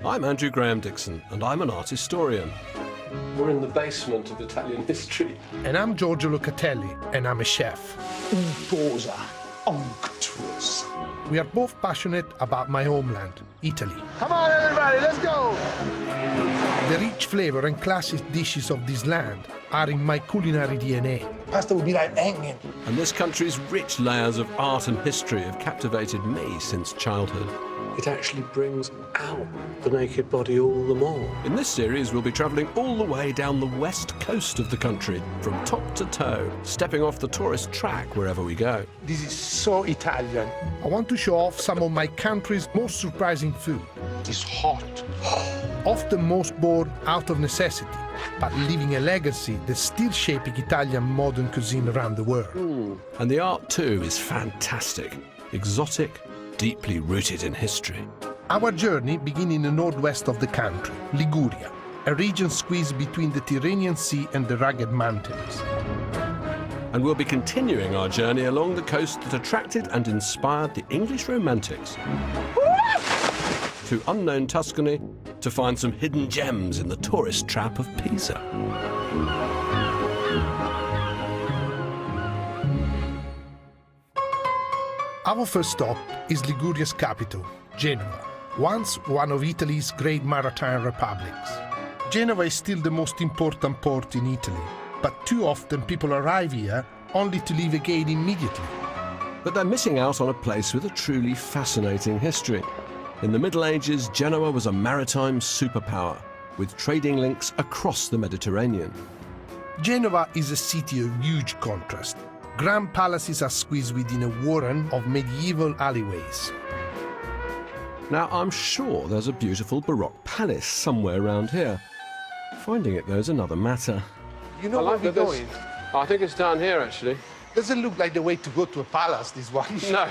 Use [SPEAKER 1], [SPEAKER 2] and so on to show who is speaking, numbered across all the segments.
[SPEAKER 1] I'm Andrew Graham-Dixon, and I'm an art historian. We're in the basement of Italian history.
[SPEAKER 2] And I'm Giorgio Locatelli, and I'm a chef.
[SPEAKER 3] Untosa, unctuous.
[SPEAKER 2] We are both passionate about my homeland, Italy.
[SPEAKER 3] Come on, everybody, let's go!
[SPEAKER 2] The rich flavor and classic dishes of this land are in my culinary DNA.
[SPEAKER 3] Pasta will be like hanging.
[SPEAKER 1] And this country's rich layers of art and history have captivated me since childhood. It actually brings out the naked body all the more. In this series, we'll be travelling all the way down the west coast of the country, from top to toe, stepping off the tourist track wherever we go.
[SPEAKER 3] This is so Italian.
[SPEAKER 2] I want to show off some of my country's most surprising food.
[SPEAKER 3] It's hot.
[SPEAKER 2] Often most born out of necessity, but leaving a legacy that's still shaping Italian modern cuisine around the world.
[SPEAKER 1] And the art, too, is fantastic. Exotic, deeply rooted in history.
[SPEAKER 2] Our journey begins in the northwest of the country, Liguria, a region squeezed between the Tyrrhenian Sea and the rugged mountains.
[SPEAKER 1] And we'll be continuing our journey along the coast that attracted and inspired the English Romantics. Through unknown Tuscany, to find some hidden gems in the tourist trap of Pisa.
[SPEAKER 2] Our first stop is Liguria's capital, Genova, once one of Italy's great maritime republics. Genova is still the most important port in Italy, but too often people arrive here only to leave again immediately.
[SPEAKER 1] But they're missing out on a place with a truly fascinating history. In the Middle Ages, Genoa was a maritime superpower, with trading links across the Mediterranean.
[SPEAKER 2] Genova is a city of huge contrast. Grand palaces are squeezed within a warren of medieval alleyways.
[SPEAKER 1] Now, I'm sure there's a beautiful Baroque palace somewhere around here. Finding it, though, is another matter.
[SPEAKER 3] You know where we're going?
[SPEAKER 4] I think it's down here, actually.
[SPEAKER 3] Doesn't look like the way to go to a palace, this one.
[SPEAKER 4] No,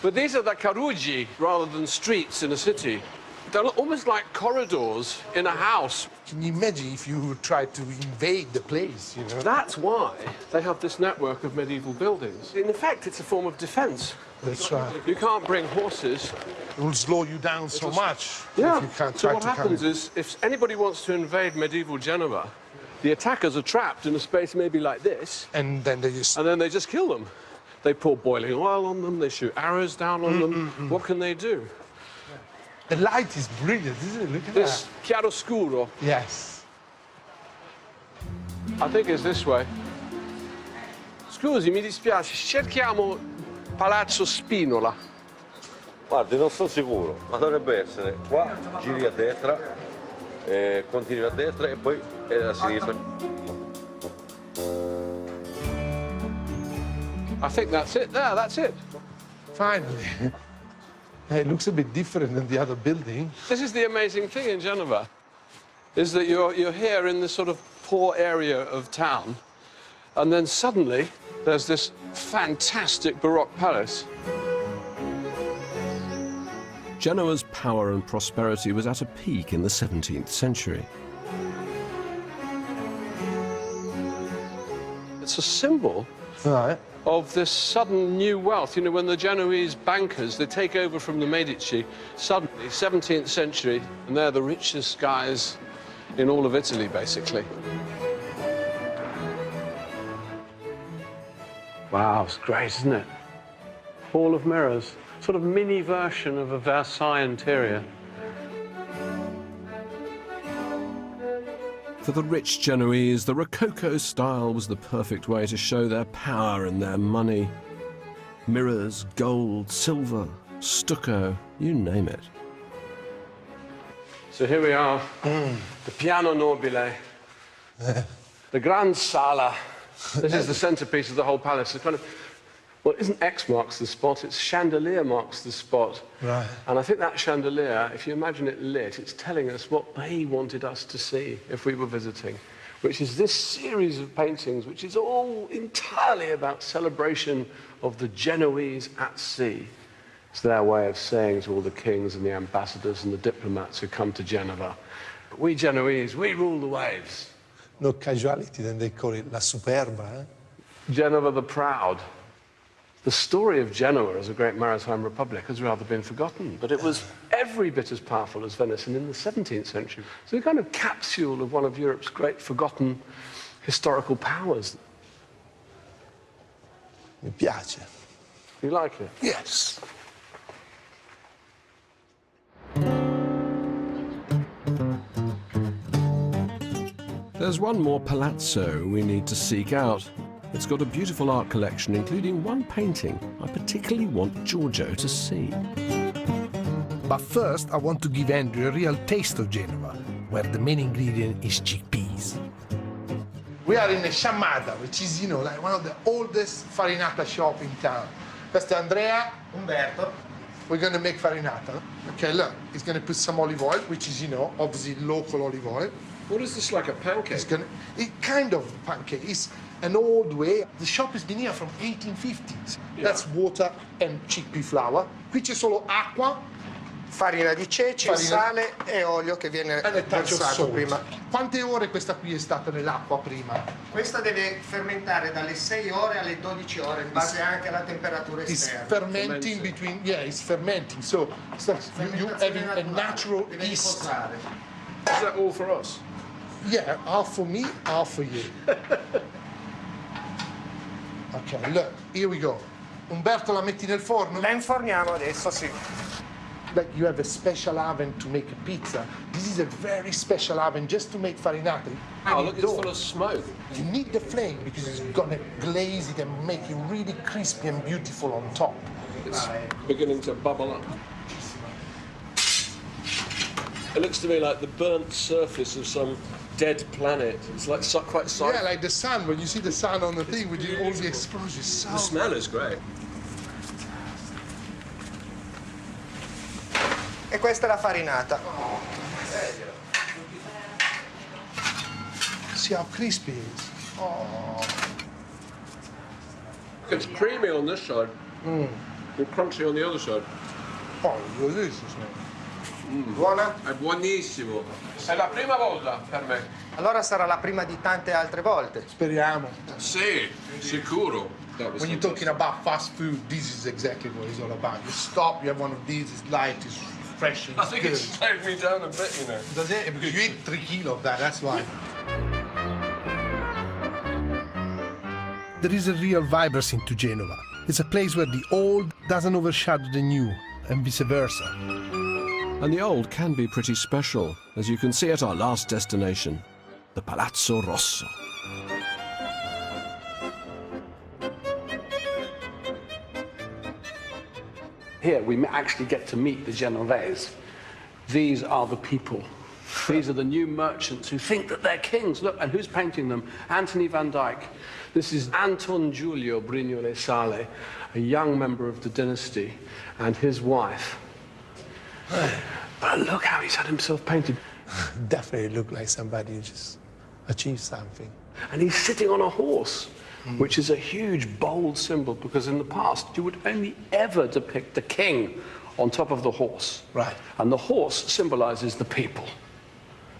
[SPEAKER 4] but these are the caruggi rather than streets in a city. They're almost like corridors in a house.
[SPEAKER 3] Can you imagine if you tried to invade the place, you know?
[SPEAKER 4] That's why they have this network of medieval buildings. In effect, it's a form of defense.
[SPEAKER 3] That's right.
[SPEAKER 4] You can't bring horses.
[SPEAKER 3] It will slow you down so much
[SPEAKER 4] Yeah.
[SPEAKER 3] if you can't
[SPEAKER 4] So
[SPEAKER 3] try
[SPEAKER 4] what
[SPEAKER 3] to
[SPEAKER 4] happens
[SPEAKER 3] come in.
[SPEAKER 4] is, if anybody wants to invade medieval Genova, the attackers are trapped in a space maybe like this,
[SPEAKER 3] And then they just...
[SPEAKER 4] and then they just kill them. They pour boiling oil on them, they shoot arrows down on them. What can they do?
[SPEAKER 3] The light is brilliant, isn't it? Look at
[SPEAKER 4] This
[SPEAKER 3] that.
[SPEAKER 4] chiaroscuro,
[SPEAKER 3] Yes.
[SPEAKER 4] I think is this way. Scusi, mi dispiace, cerchiamo Palazzo Spinola.
[SPEAKER 5] Guardi, non sono sicuro, ma dovrebbe essere qua, giri a destra, continui a destra e poi a sinistra.
[SPEAKER 4] I think that's it there, that's it.
[SPEAKER 3] Finally. It looks a bit different than the other building.
[SPEAKER 4] This is the amazing thing in Genova, is that you're here in this sort of poor area of town, and then suddenly there's this fantastic Baroque palace.
[SPEAKER 1] Genoa's power and prosperity was at a peak in the 17th century.
[SPEAKER 4] It's a symbol
[SPEAKER 3] Right.
[SPEAKER 4] of this sudden new wealth. You know, when the Genoese bankers, they take over from the Medici, suddenly, 17th century, and they're the richest guys in all of Italy, basically. Wow, it's great, isn't it? Hall of Mirrors, sort of mini version of a Versailles interior.
[SPEAKER 1] For the rich Genoese, the Rococo style was the perfect way to show their power and their money. Mirrors, gold, silver, stucco, you name it.
[SPEAKER 4] So here we are, the Piano Nobile, the Grand Sala. This is the centerpiece of the whole palace. It's kind of, well, it isn't X marks the spot, it's chandelier marks the spot.
[SPEAKER 3] Right.
[SPEAKER 4] And I think that chandelier, if you imagine it lit, it's telling us what he wanted us to see if we were visiting, which is this series of paintings, which is all entirely about celebration of the Genoese at sea. It's their way of saying to all the kings and the ambassadors and the diplomats who come to Genova, we Genoese, we rule the waves.
[SPEAKER 3] No casualty, then they call it La Superba.
[SPEAKER 4] Genova the Proud. The story of Genoa as a great maritime republic has rather been forgotten, but it was every bit as powerful as Venice, and in the 17th century. So a kind of capsule of one of Europe's great forgotten historical powers.
[SPEAKER 3] Mi piace.
[SPEAKER 4] You like it?
[SPEAKER 3] Yes.
[SPEAKER 1] There's one more palazzo we need to seek out. It's got a beautiful art collection, including one painting I particularly want Giorgio to see.
[SPEAKER 2] But first, I want to give Andrew a real taste of Genova, where the main ingredient is chickpeas.
[SPEAKER 3] We are in a Sciamada, which is, like one of the oldest farinata shop in town. Questo è Andrea.
[SPEAKER 6] Umberto.
[SPEAKER 3] We're going to make farinata. Okay, look, he's going to put some olive oil, which is, obviously local olive oil.
[SPEAKER 1] What is this, like a pancake?
[SPEAKER 3] It kind of pancake. It's an old way. The shop has been here from 1850s.
[SPEAKER 1] Yeah.
[SPEAKER 3] That's water and chickpea flour. Qui c'è solo acqua.
[SPEAKER 6] Farina di ceci, sale e olio che viene versato prima.
[SPEAKER 3] Quante ore questa qui è stata nell'acqua prima?
[SPEAKER 6] Questa deve fermentare dalle 6 ore alle 12 ore, in base anche alla temperatura
[SPEAKER 3] It's
[SPEAKER 6] esterna.
[SPEAKER 3] fermenting between, it's fermenting. So you having a natural
[SPEAKER 6] Deve
[SPEAKER 3] yeast.
[SPEAKER 6] riposare.
[SPEAKER 1] Is that all for us?
[SPEAKER 3] Yeah, half for me, half for you. Okay, look, here we go. Umberto, la metti nel forno?
[SPEAKER 6] La inforniamo adesso, sì.
[SPEAKER 3] Like you have a special oven to make a pizza. This is a very special oven just to make farinata.
[SPEAKER 1] Oh, look, it's full of smoke.
[SPEAKER 3] You need the flame because it's gonna glaze it and make it really crispy and beautiful on top.
[SPEAKER 1] It's beginning to bubble up. It looks to me like the burnt surface of some dead planet. It's like quite solid.
[SPEAKER 3] Yeah, like the sun. When you see the sun on the thing with all the explosions. So
[SPEAKER 1] The smell is great.
[SPEAKER 6] E questa è la farinata.
[SPEAKER 3] see how crispy it is. Oh.
[SPEAKER 1] It's creamy on this side and crunchy on the other side.
[SPEAKER 3] Oh, bellissimo.
[SPEAKER 6] Buona?
[SPEAKER 1] È buonissimo. È la prima volta per me.
[SPEAKER 6] Allora sarà la prima di tante altre volte.
[SPEAKER 3] Speriamo.
[SPEAKER 1] Sì, sicuro.
[SPEAKER 3] When you're talking about fast food, this is exactly what it's all about. You stop, you have one of these, it's light, it's fresh, and
[SPEAKER 1] I
[SPEAKER 3] it's
[SPEAKER 1] think
[SPEAKER 3] good.
[SPEAKER 1] it's slowed me down a bit, you know.
[SPEAKER 3] Does it? Because you eat 3 kilos of that, that's why.
[SPEAKER 2] There is a real vibrancy to Genova. It's a place where the old doesn't overshadow the new, and vice versa.
[SPEAKER 1] And the old can be pretty special, as you can see at our last destination, the Palazzo Rosso.
[SPEAKER 4] Here we actually get to meet the Genovese. These are the people. These are the new merchants who think that they're kings. Look, and who's painting them? Anthony van Dyck. This is Anton Giulio Brignole Sale, a young member of the dynasty, and his wife. But look how he's had himself painted.
[SPEAKER 3] Definitely look like somebody who just achieved something.
[SPEAKER 4] And he's sitting on a horse, which is a huge, bold symbol, because in the past you would only ever depict the king on top of the horse.
[SPEAKER 3] Right.
[SPEAKER 4] And the horse symbolizes the people,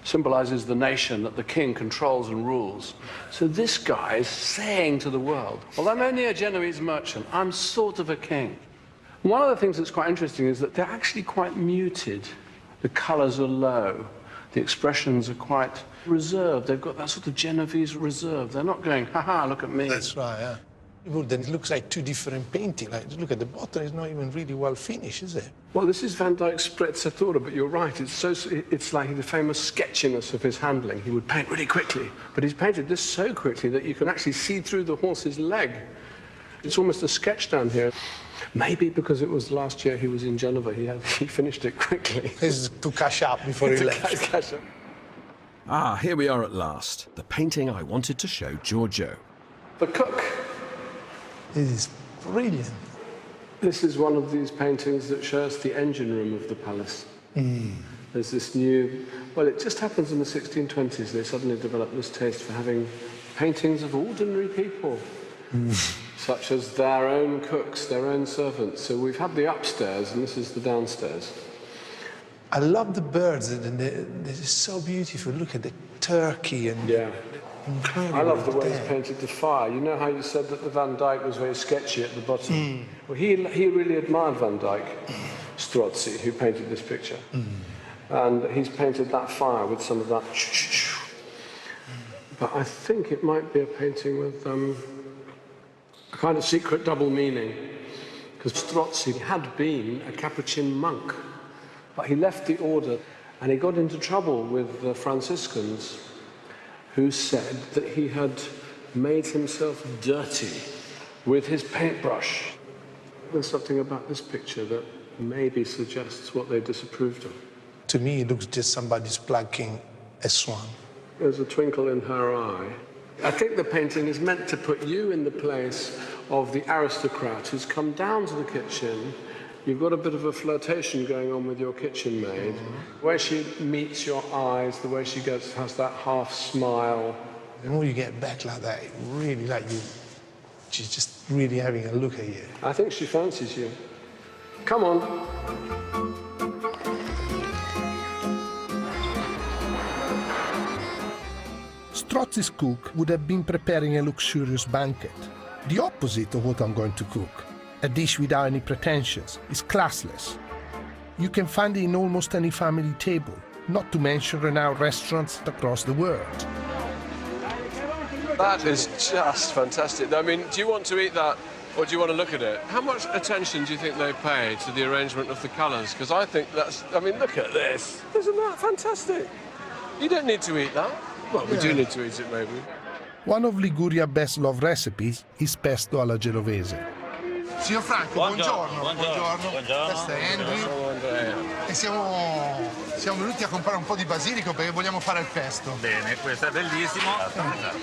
[SPEAKER 4] symbolizes the nation that the king controls and rules. So this guy is saying to the world, well, I'm only a Genoese merchant, I'm sort of a king. One of the things that's quite interesting is that they're actually quite muted. The colors are low. The expressions are quite reserved. They've got that sort of Genovese reserve. They're not going, ha-ha, look at me.
[SPEAKER 3] That's right, yeah. Well, then it looks like two different paintings. Like, look at the bottom, it's not even really well finished, is it?
[SPEAKER 4] Well, this is Van Dyck's sprezzatura, but you're right. It's like the famous sketchiness of his handling. He would paint really quickly, but he's painted this so quickly that you can actually see through the horse's leg. It's almost a sketch down here. Maybe because it was last year he was in Genova, he finished it quickly.
[SPEAKER 3] This is to cash up before he left.
[SPEAKER 4] Catch up.
[SPEAKER 1] Ah, here we are at last. The painting I wanted to show Giorgio.
[SPEAKER 4] The cook.
[SPEAKER 3] This is brilliant.
[SPEAKER 4] This is one of these paintings that shows the engine room of the palace. There's this new, well, it just happens in the 1620s. They suddenly developed this taste for having paintings of ordinary people, such as their own cooks, their own servants. So we've had the upstairs, and this is the downstairs.
[SPEAKER 3] I love the birds, and this is so beautiful. Look at the turkey and
[SPEAKER 4] Yeah.
[SPEAKER 3] Incredible.
[SPEAKER 4] I love the way he's painted the fire. You know how you said that the Van Dyck was very sketchy at the bottom? Well, he really admired Van Dyck, Strozzi, who painted this picture. And he's painted that fire with some of that. But I think it might be a painting with a kind of secret double meaning. Because Strozzi had been a Capuchin monk, but he left the order and he got into trouble with the Franciscans, who said that he had made himself dirty with his paintbrush. There's something about this picture that maybe suggests what they disapproved of.
[SPEAKER 3] To me, it looks just somebody's plucking a swan.
[SPEAKER 4] There's a twinkle in her eye. I think the painting is meant to put you in the place of the aristocrat who's come down to the kitchen. You've got a bit of a flirtation going on with your kitchen maid. The way she meets your eyes, the way she has that half smile.
[SPEAKER 3] And when you get back like that, it really like you, she's just really having a look at you.
[SPEAKER 4] I think she fancies you. Come on.
[SPEAKER 2] Strozzi's cook would have been preparing a luxurious banquet, the opposite of what I'm going to cook. A dish without any pretensions, it's classless. You can find it in almost any family table, not to mention renowned restaurants across the world.
[SPEAKER 1] That is just fantastic. I mean, do you want to eat that or do you want to look at it? How much attention do you think they pay to the arrangement of the colours? Because I think that's, I mean, look at this. Isn't that fantastic? You don't need to eat that. Well, we do need to eat it, maybe.
[SPEAKER 2] One of Liguria's best loved recipes is pesto alla genovese.
[SPEAKER 3] Signor Franco, buongiorno.
[SPEAKER 7] Buongiorno.
[SPEAKER 3] Questo è Andrew. E siamo venuti a comprare un po' di basilico perché vogliamo fare il pesto.
[SPEAKER 7] Bene, questo è bellissimo.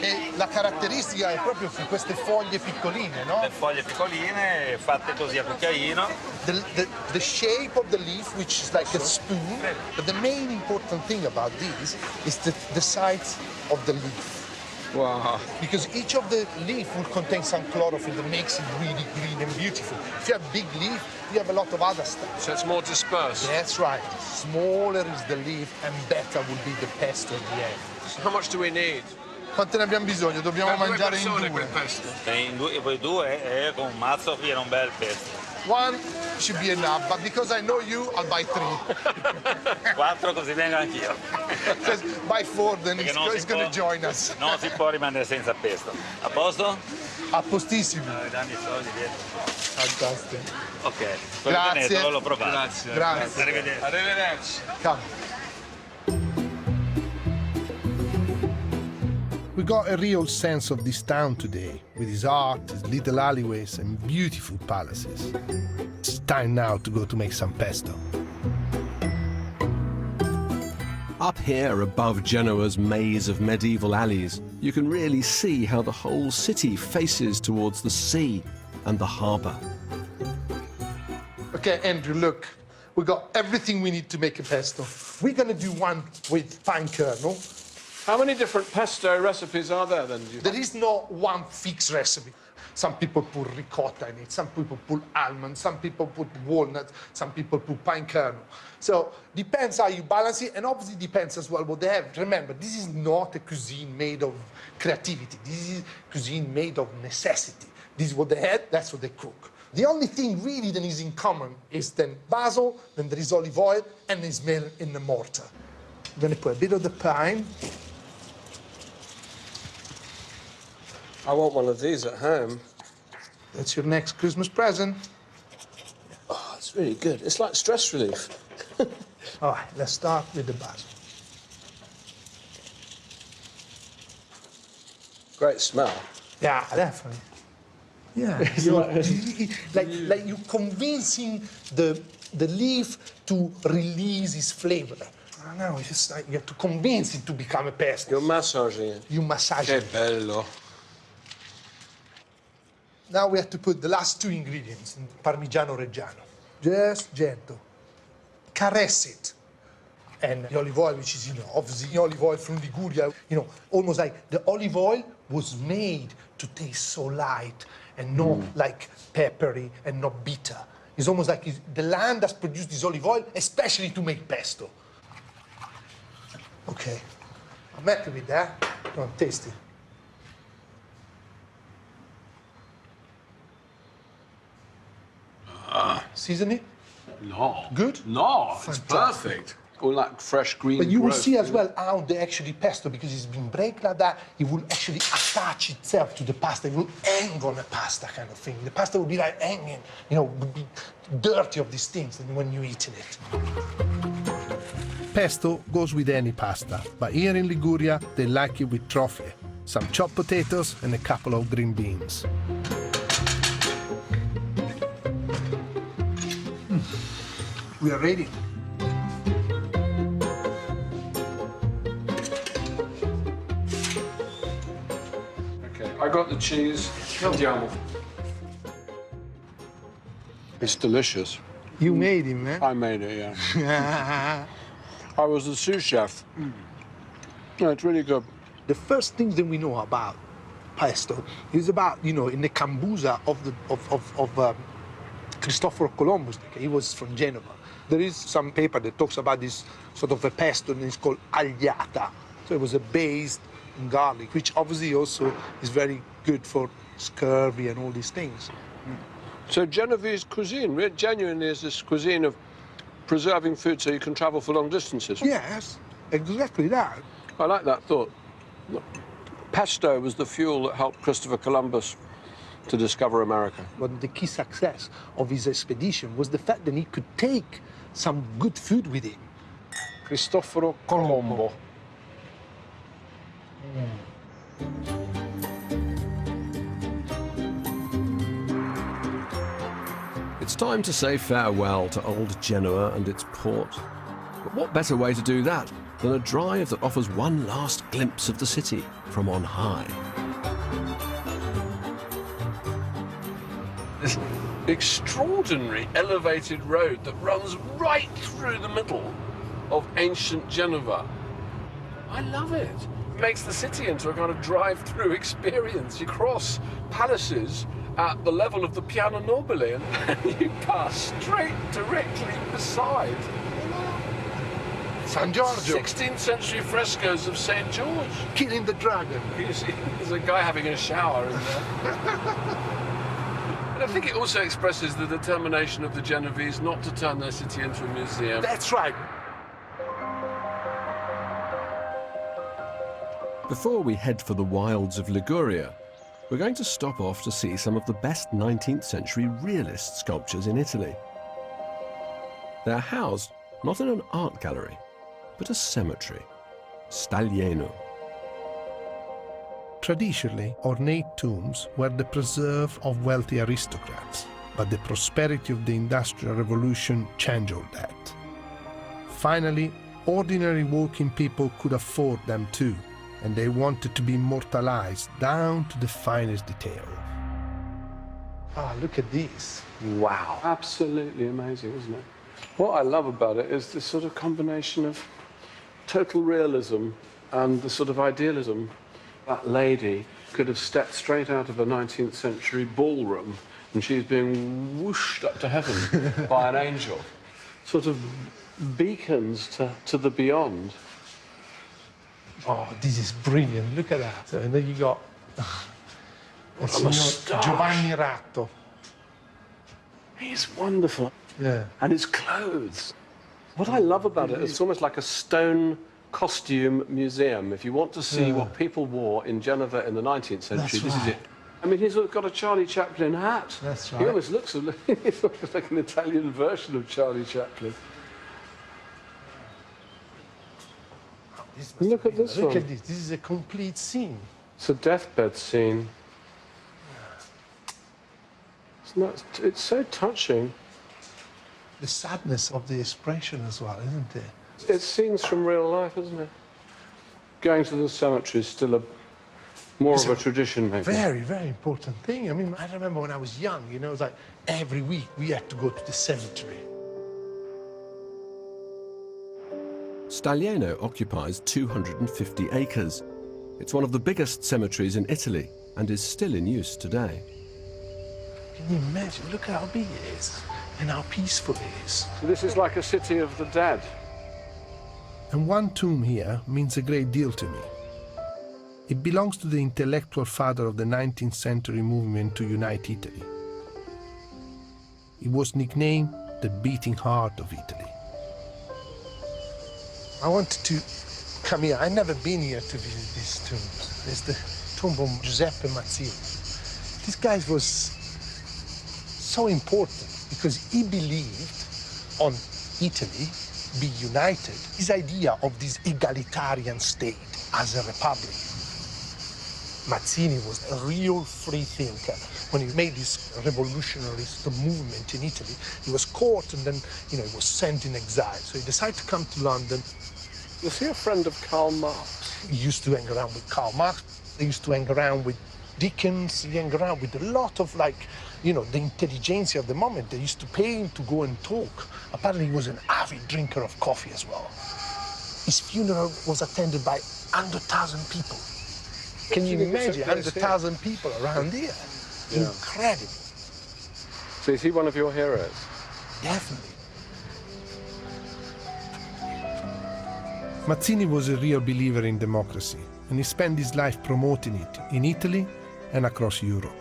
[SPEAKER 3] E la caratteristica è proprio su queste foglie piccoline, no?
[SPEAKER 7] Le foglie piccoline fatte così a cucchiaino.
[SPEAKER 3] The shape of the leaf, which is like a spoon, but the main important thing about these is the size of the leaf.
[SPEAKER 1] Wow.
[SPEAKER 3] Because each of the leaf will contain some chlorophyll that makes it really green and beautiful. If you have big leaf, you have a lot of other stuff.
[SPEAKER 1] So it's more dispersed.
[SPEAKER 3] That's right. Smaller is the leaf and better will be the pesto at the end.
[SPEAKER 1] How much do we need?
[SPEAKER 3] Quante ne abbiamo bisogno? Dobbiamo mangiare in due.
[SPEAKER 1] Quel pesto.
[SPEAKER 7] E voi due è con un mazzo viene un bel pesto.
[SPEAKER 3] One should be enough, but because I know you, I'll buy 3.
[SPEAKER 7] 4 così vengo anch'io.
[SPEAKER 3] Says buy 4, then he's going to join us.
[SPEAKER 7] Non si può rimanere senza pesto. A posto?
[SPEAKER 3] A postissimo.
[SPEAKER 7] Dammi i soldi dietro.
[SPEAKER 3] Fantastico.
[SPEAKER 7] Ok,
[SPEAKER 3] Grazie.
[SPEAKER 7] l'ho provato.
[SPEAKER 3] Grazie.
[SPEAKER 7] Arrivederci.
[SPEAKER 1] Arrivederci.
[SPEAKER 3] Come.
[SPEAKER 2] We got a real sense of this town today, with its art, its little alleyways and beautiful palaces. It's time now to go to make some pesto.
[SPEAKER 1] Up here above Genoa's maze of medieval alleys, you can really see how the whole city faces towards the sea and the harbour.
[SPEAKER 3] Okay, Andrew, look. We got everything we need to make a pesto. We're going to do one with pine kernel.
[SPEAKER 4] How many different pesto recipes are there then?
[SPEAKER 3] There is no one fixed recipe. Some people put ricotta in it, some people put almonds, some people put walnuts, some people put pine kernel. So depends how you balance it, and obviously depends as well what they have. Remember, this is not a cuisine made of creativity. This is cuisine made of necessity. This is what they had, that's what they cook. The only thing really that is in common is then basil, then there is olive oil, and it's made in the mortar. I'm going to put a bit of the pine.
[SPEAKER 4] I want one of these at home.
[SPEAKER 3] That's your next Christmas present.
[SPEAKER 4] Oh, it's really good. It's like stress relief.
[SPEAKER 3] All right, let's start with the basil.
[SPEAKER 4] Great smell.
[SPEAKER 3] Yeah, definitely. Yeah, like you're convincing the leaf to release its flavor. No, it's just like you have to convince it to become a pesto.
[SPEAKER 4] You're massaging it.
[SPEAKER 3] You massage
[SPEAKER 1] Che
[SPEAKER 3] it.
[SPEAKER 1] bello.
[SPEAKER 3] Now we have to put the last 2 ingredients, Parmigiano Reggiano. Just gentle. Caress it. And the olive oil, which is, obviously the olive oil from Liguria, almost like the olive oil was made to taste so light and not like peppery and not bitter. It's almost like the land has produced this olive oil, especially to make pesto. Okay, I'm happy with that. Go on, taste it. isn't it?
[SPEAKER 4] No.
[SPEAKER 3] Good?
[SPEAKER 4] No, it's
[SPEAKER 3] Fantastic.
[SPEAKER 4] perfect. All that fresh green
[SPEAKER 3] But you will
[SPEAKER 4] growth,
[SPEAKER 3] see as
[SPEAKER 4] isn't
[SPEAKER 3] well how the actually pesto, because it's been break like that, it will actually attach itself to the pasta. It will hang on the pasta kind of thing. The pasta will be like hanging, you know, will be dirty of these things when you're eating it.
[SPEAKER 2] Pesto goes with any pasta, but here in Liguria, they like it with trofie, some chopped potatoes and a couple of green beans.
[SPEAKER 3] We are ready.
[SPEAKER 4] Okay, I got the cheese. Andiamo. It's delicious.
[SPEAKER 3] You made it, man.
[SPEAKER 4] I made it, yeah. I was the sous chef. No, it's really good.
[SPEAKER 3] The first thing that we know about pesto is about, you know, in the cambusa of Cristoforo Columbus. He was from Genova. There is some paper that talks about this sort of a pesto, and it's called agliata. So it was a based in garlic, which obviously also is very good for scurvy and all these things.
[SPEAKER 4] So Genovese cuisine, genuinely is this cuisine of preserving food so you can travel for long distances.
[SPEAKER 3] Yes, exactly that.
[SPEAKER 4] I like that thought. Pesto was the fuel that helped Christopher Columbus to discover America.
[SPEAKER 3] But the key success of his expedition was the fact that he could take some good food with him.
[SPEAKER 4] Cristoforo Colombo.
[SPEAKER 1] It's time to say farewell to old Genoa and its port. But what better way to do that than a drive that offers one last glimpse of the city from on high?
[SPEAKER 4] This extraordinary elevated road that runs right through the middle of ancient Genova. I love it. It makes the city into a kind of drive-through experience. You cross palaces at the level of the Piano Nobile and you pass straight directly beside
[SPEAKER 3] San Giorgio,
[SPEAKER 4] 16th century frescoes of St. George.
[SPEAKER 3] killing the dragon.
[SPEAKER 4] You see, there's a guy having a shower in there. And I think it also expresses the determination of the Genovese not to turn their city into a museum.
[SPEAKER 3] That's right.
[SPEAKER 1] Before we head for the wilds of Liguria, we're going to stop off to see some of the best 19th century realist sculptures in Italy. They're housed not in an art gallery, but a cemetery, Staglieno.
[SPEAKER 2] Traditionally, ornate tombs were the preserve of wealthy aristocrats, but the prosperity of the Industrial Revolution changed all that. Finally, ordinary working people could afford them too, and they wanted to be immortalized down to the finest detail.
[SPEAKER 3] Ah, look at this.
[SPEAKER 4] Wow. Absolutely amazing, isn't it? What I love about it is this sort of combination of total realism and the sort of idealism. That lady could have stepped straight out of a 19th century ballroom and she's being whooshed up to heaven by an angel. Sort of beacons to the beyond.
[SPEAKER 3] Oh, this is brilliant. Look at that. And then you got
[SPEAKER 4] moustache.
[SPEAKER 3] Giovanni Ratto.
[SPEAKER 4] He's wonderful.
[SPEAKER 3] Yeah.
[SPEAKER 4] And his clothes. What I love about it, it's almost like a stone costume museum. If you want to see what people wore in Genova in the 19th century, this is it. I mean, he's got a Charlie Chaplin hat.
[SPEAKER 3] That's right.
[SPEAKER 4] He almost looks like an Italian version of Charlie Chaplin. Look at this one.
[SPEAKER 3] Look at this. This is a complete scene.
[SPEAKER 4] It's a deathbed scene. It's so touching.
[SPEAKER 3] The sadness of the expression as well, isn't it?
[SPEAKER 4] It's scenes from real life, isn't it? Going to the cemetery is still more of a tradition, maybe.
[SPEAKER 3] Very, very important thing. I mean, I remember when I was young, you know, it was like every week we had to go to the cemetery.
[SPEAKER 1] Staglieno occupies 250 acres. It's one of the biggest cemeteries in Italy and is still in use today.
[SPEAKER 3] Can you imagine? Look how big it is and how peaceful it is.
[SPEAKER 4] So this is like a city of the dead.
[SPEAKER 2] And one tomb here means a great deal to me. It belongs to the intellectual father of the 19th century movement to unite Italy. It was nicknamed the beating heart of Italy.
[SPEAKER 3] I wanted to come here. I've never been here to visit these tombs. There's the tomb of Giuseppe Mazzini. This guy was so important because he believed on Italy be united. His idea of this egalitarian state as a republic. Mazzini was a real free thinker. When he made this revolutionarist movement in Italy, he was caught and then, he was sent in exile. So he decided to come to London.
[SPEAKER 4] Was he a friend of Karl Marx?
[SPEAKER 3] He used to hang around with Karl Marx. He used to hang around with Dickens. He hung around with a lot of, the intelligentsia of the moment. They used to pay him to go and talk. Apparently, he was an avid drinker of coffee as well. His funeral was attended by 100,000 people. Can you imagine 100,000 people around here? Yeah. Incredible.
[SPEAKER 4] So is he one of your heroes?
[SPEAKER 3] Definitely.
[SPEAKER 2] Mazzini was a real believer in democracy, and he spent his life promoting it in Italy and across Europe.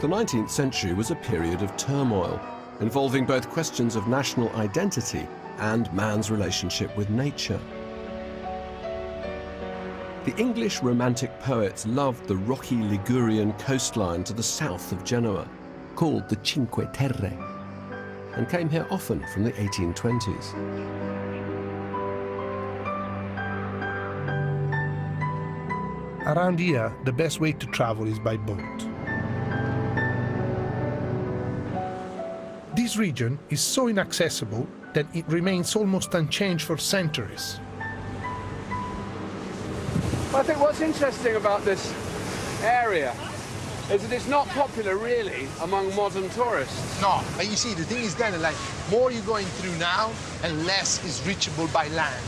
[SPEAKER 1] The 19th century was a period of turmoil, involving both questions of national identity and man's relationship with nature. The English Romantic poets loved the rocky Ligurian coastline to the south of Genoa, called the Cinque Terre, and came here often from the 1820s.
[SPEAKER 2] Around here, the best way to travel is by boat. This region is so inaccessible that it remains almost unchanged for centuries.
[SPEAKER 4] I think what's interesting about this area is that it's not popular, really, among modern tourists.
[SPEAKER 3] No, but you see, the thing is then, more you're going through now, and less is reachable by land.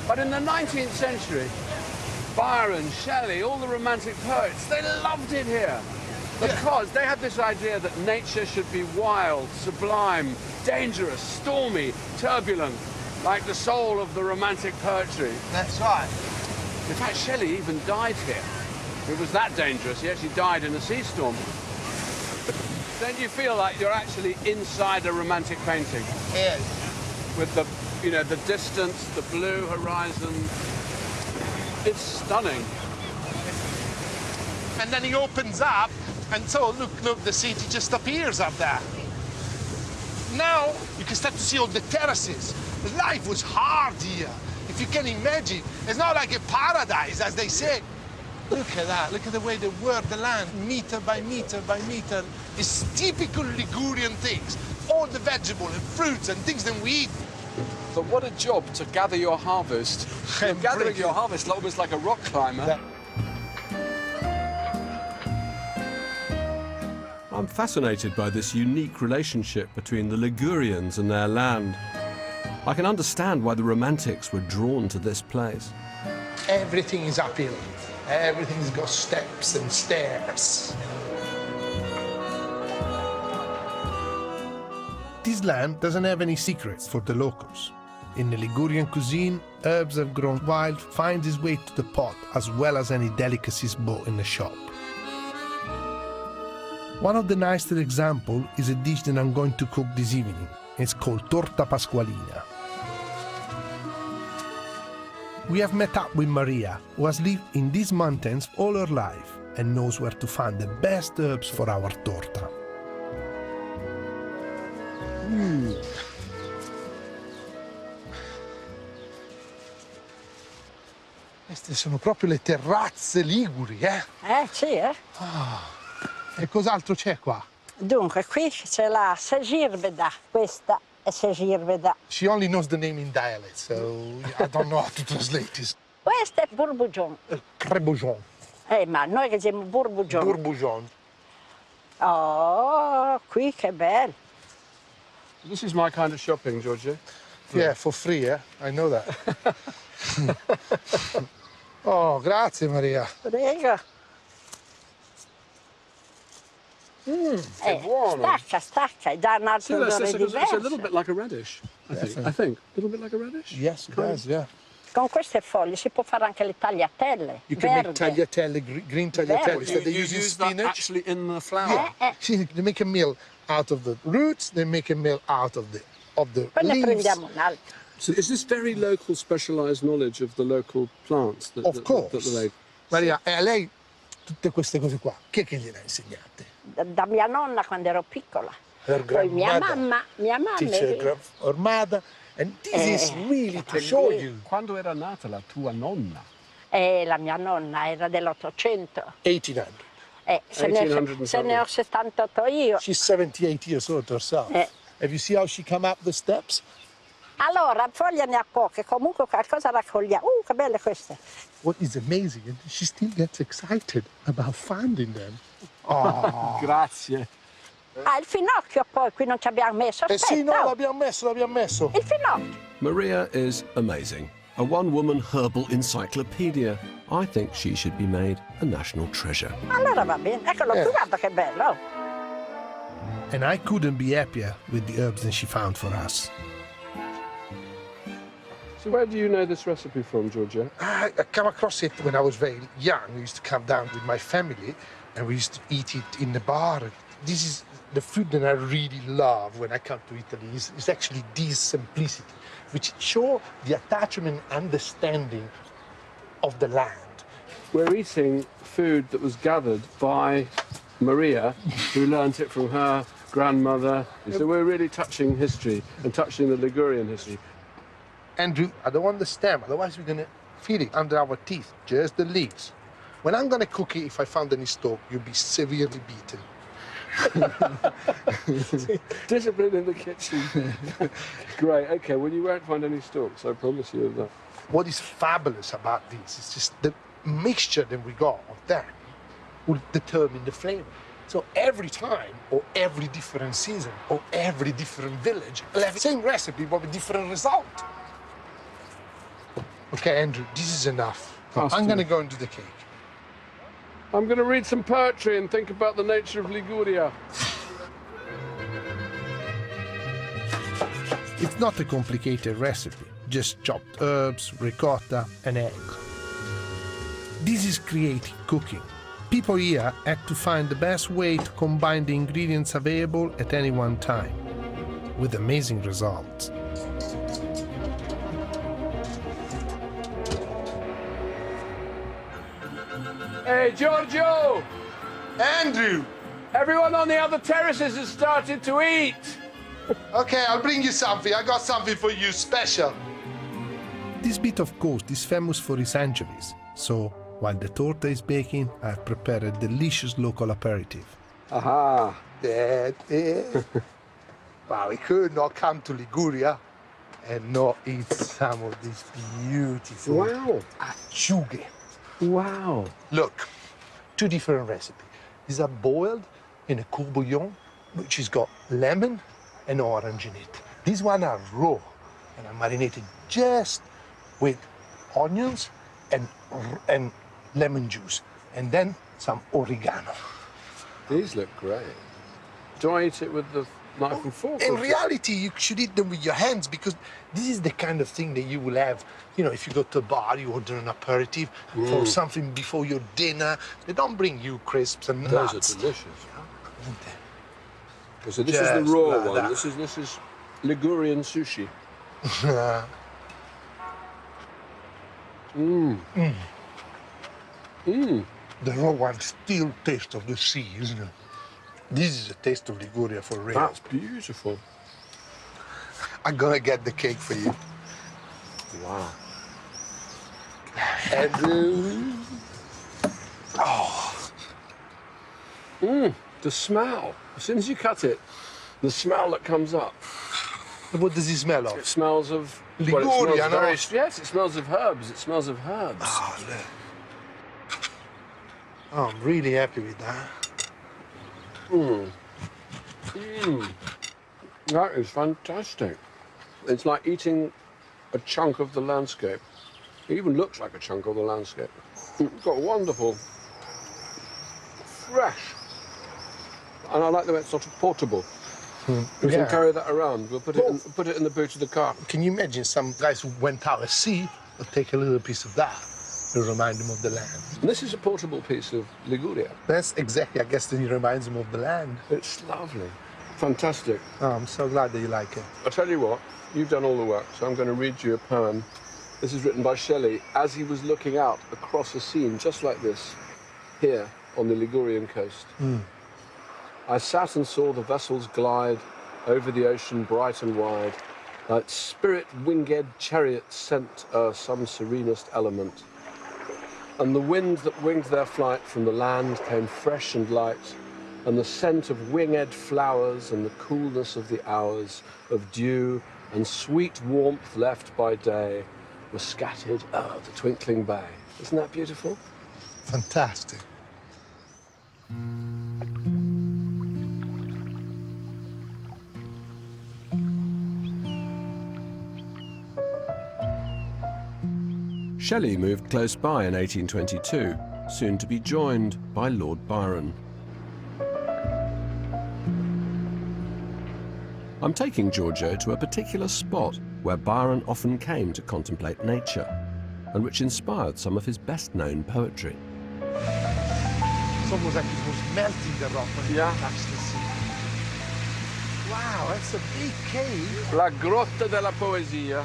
[SPEAKER 4] But in the 19th century, Byron, Shelley, all the Romantic poets, they loved it here. Because they had this idea that nature should be wild, sublime, dangerous, stormy, turbulent, like the soul of the Romantic poetry.
[SPEAKER 3] That's right.
[SPEAKER 4] In fact, Shelley even died here. It was that dangerous, he actually died in a sea storm. Don't you feel like you're actually inside a Romantic painting?
[SPEAKER 3] Yes.
[SPEAKER 4] With the, the distance, the blue horizon. It's stunning.
[SPEAKER 3] And then he opens up, and so look, the city just appears up there. Now you can start to see all the terraces. Life was hard here. If you can imagine, it's not like a paradise, as they say. Look at that. Look at the way they work the land, meter by meter by meter. It's typical Ligurian things. All the vegetable and fruits and things that we eat.
[SPEAKER 4] But what a job to gather your harvest. You're gathering your harvest almost like a rock climber.
[SPEAKER 1] I'm fascinated by this unique relationship between the Ligurians and their land. I can understand why the Romantics were drawn to this place.
[SPEAKER 3] Everything is uphill. Everything's got steps and stairs.
[SPEAKER 2] This land doesn't have any secrets for the locals. In the Ligurian cuisine, herbs have grown wild, find its way to the pot as well as any delicacies bought in the shop. One of the nicest examples is a dish that I'm going to cook this evening. It's called torta pasqualina. We have met up with Maria, who has lived in these mountains all her life and knows where to find the best herbs for our torta.
[SPEAKER 3] Queste sono proprio le terrazze liguri, eh?
[SPEAKER 8] Sì, eh?
[SPEAKER 3] E cos'altro c'è qua?
[SPEAKER 8] Dunque, qui c'è la Segirveda, questa è Segirveda.
[SPEAKER 3] She only knows the name in dialect, so I don't know how to translate this.
[SPEAKER 8] Questo è Bourbourgeon.
[SPEAKER 3] Crebourgeon.
[SPEAKER 8] Ma noi che diciamo Bourbourgeon.
[SPEAKER 3] Bourbourgeon.
[SPEAKER 8] Oh, qui che bello.
[SPEAKER 4] This is my kind of shopping, Giorgio.
[SPEAKER 3] Yeah, for free, eh? I know that. Oh, grazie Maria.
[SPEAKER 8] Prego.
[SPEAKER 4] buono.
[SPEAKER 8] Stacca, dà un altro odore
[SPEAKER 4] It's a
[SPEAKER 8] diverso.
[SPEAKER 4] little bit like a radish, I think. A little bit like a radish?
[SPEAKER 3] Yes, it does, yeah.
[SPEAKER 8] Con queste foglie si può fare anche le tagliatelle.
[SPEAKER 3] You can make
[SPEAKER 8] verde.
[SPEAKER 3] tagliatelle, green tagliatelle.
[SPEAKER 8] Verde.
[SPEAKER 3] Instead they
[SPEAKER 1] You
[SPEAKER 3] use
[SPEAKER 1] use that
[SPEAKER 3] spinach.
[SPEAKER 1] actually in the flour.
[SPEAKER 3] See, they make a meal out of the roots, they make a meal out of the
[SPEAKER 8] Poi ne
[SPEAKER 3] leaves.
[SPEAKER 8] prendiamo un altro.
[SPEAKER 1] So is this very local, specialised knowledge of the local plants that,
[SPEAKER 3] Of course.
[SPEAKER 1] that they...
[SPEAKER 3] Maria, e a lei tutte queste cose qua, chi è che gliele ha insegnate?
[SPEAKER 8] Da mia nonna quando ero piccola.
[SPEAKER 3] Her
[SPEAKER 8] Poi mia
[SPEAKER 3] grandmother.
[SPEAKER 8] mamma
[SPEAKER 3] Teacher, her mother. And this is really to show you.
[SPEAKER 1] Quando era nata la tua nonna?
[SPEAKER 8] la mia nonna era dell'800.
[SPEAKER 3] 1800.
[SPEAKER 8] Se
[SPEAKER 1] 1800
[SPEAKER 8] ne ho 78 io.
[SPEAKER 3] She's 78 years old herself. Have you seen how she come up the steps?
[SPEAKER 8] Allora, foglie ne ha poche, comunque qualcosa raccogliamo. Che belle queste.
[SPEAKER 3] What is amazing, and she still gets excited about finding them.
[SPEAKER 1] Grazie.
[SPEAKER 8] Il finocchio poi, qui non ci abbiamo messo.
[SPEAKER 3] Eh sì, no,
[SPEAKER 8] Aspetta,
[SPEAKER 3] l'abbiamo messo.
[SPEAKER 8] il finocchio.
[SPEAKER 1] Maria is amazing. A one-woman herbal encyclopedia. I think she should be made a national treasure.
[SPEAKER 8] Allora va bene, eccolo qui, guarda che bello.
[SPEAKER 2] And I couldn't be happier with the herbs that she found for us.
[SPEAKER 4] So where do you know this recipe from, Georgia?
[SPEAKER 3] I came across it when I was very young. We used to come down with my family and we used to eat it in the bar. This is the food that I really love when I come to Italy. Is actually this simplicity, which show the attachment and understanding of the land.
[SPEAKER 4] We're eating food that was gathered by Maria, who learnt it from her grandmother. So we're really touching history and touching the Ligurian history.
[SPEAKER 3] Andrew, I don't understand. Otherwise, we're going to feel it under our teeth, just the leaves. When I'm going to cook it, if I found any stalk, you'll be severely beaten.
[SPEAKER 4] Discipline in the kitchen. Great, okay, well, you won't find any stalks, I promise you of that.
[SPEAKER 3] What is fabulous about this is just the mixture that we got of that will determine the flavor. So every time, or every different season, or every different village, will have the same recipe but with different result. Okay, Andrew, this is enough. I'm going to go and do the cake.
[SPEAKER 4] I'm going to read some poetry and think about the nature of Liguria.
[SPEAKER 2] It's not a complicated recipe, just chopped herbs, ricotta, and eggs. This is creative cooking. People here had to find the best way to combine the ingredients available at any one time, with amazing results.
[SPEAKER 4] Hey, Giorgio!
[SPEAKER 3] Andrew!
[SPEAKER 4] Everyone on the other terraces has started to eat.
[SPEAKER 3] Okay, I'll bring you something. I got something for you special.
[SPEAKER 2] This bit of coast is famous for its anchovies, so while the torta is baking, I've prepared a delicious local aperitif.
[SPEAKER 4] Aha.
[SPEAKER 3] Wow, we could not come to Liguria and not eat some of these beautiful
[SPEAKER 4] Wow.
[SPEAKER 3] acciughe.
[SPEAKER 4] Wow.
[SPEAKER 3] Look, two different recipes. These are boiled in a court bouillon, which has got lemon and orange in it. These one are raw and are marinated just with onions and lemon juice, and then some oregano.
[SPEAKER 4] These look great. Do I eat it with the knife and fork?
[SPEAKER 3] In
[SPEAKER 4] or-
[SPEAKER 3] reality, you should eat them with your hands because this is the kind of thing that you will have, you know, if you go to a bar, you order an aperitif for something before your dinner. They don't bring you crisps and
[SPEAKER 4] Those
[SPEAKER 3] nuts.
[SPEAKER 4] are delicious.
[SPEAKER 3] Isn't they?
[SPEAKER 4] So this is the
[SPEAKER 3] Just
[SPEAKER 4] raw
[SPEAKER 3] like
[SPEAKER 4] one.
[SPEAKER 3] that.
[SPEAKER 4] This is Ligurian sushi.
[SPEAKER 3] The raw one still tastes of the sea, isn't it? This is a taste of Liguria for real.
[SPEAKER 4] That's beautiful.
[SPEAKER 3] I'm gonna get the cake for you.
[SPEAKER 4] Wow.
[SPEAKER 3] And
[SPEAKER 4] The smell. As soon as you cut it, the smell that comes up.
[SPEAKER 3] what does it smell
[SPEAKER 4] It
[SPEAKER 3] of?
[SPEAKER 4] smells of
[SPEAKER 3] Liguria,
[SPEAKER 4] well, it smells
[SPEAKER 3] no?
[SPEAKER 4] very, yes, it smells of herbs. It smells of herbs.
[SPEAKER 3] Oh, I'm really happy with that.
[SPEAKER 4] That is fantastic. It's like eating a chunk of the landscape. It even looks like a chunk of the landscape. It's got wonderful, fresh, and I like the way it's sort of portable. We
[SPEAKER 3] Yeah.
[SPEAKER 4] can carry that around. We'll put it in the boot of the car.
[SPEAKER 3] Can you imagine some guys who went out at sea I'll take a little piece of that to remind him of the land.
[SPEAKER 1] And this is a portable piece of Liguria.
[SPEAKER 3] That's exactly, I guess, that it reminds him of the land.
[SPEAKER 1] It's lovely. Fantastic.
[SPEAKER 3] Oh, I'm so glad that you like it.
[SPEAKER 1] I'll tell you what, you've done all the work, so I'm going to read you a poem. This is written by Shelley as he was looking out across a scene just like this, here on the Ligurian coast. I sat and saw the vessels glide over the ocean bright and wide, like spirit-winged chariots sent some serenest element. And the wind that winged their flight from the land came fresh and light, and the scent of winged flowers and the coolness of the hours of dew and sweet warmth left by day were scattered o'er the twinkling bay. Isn't that beautiful?
[SPEAKER 3] Fantastic.
[SPEAKER 1] Shelley moved close by in 1822, soon to be joined by Lord Byron. I'm taking Giorgio to a particular spot where Byron often came to contemplate nature, and which inspired some of his best-known poetry.
[SPEAKER 3] It's almost like it was melting the rock when it touched the sea. Wow, that's a big cave.
[SPEAKER 1] La grotta della poesia.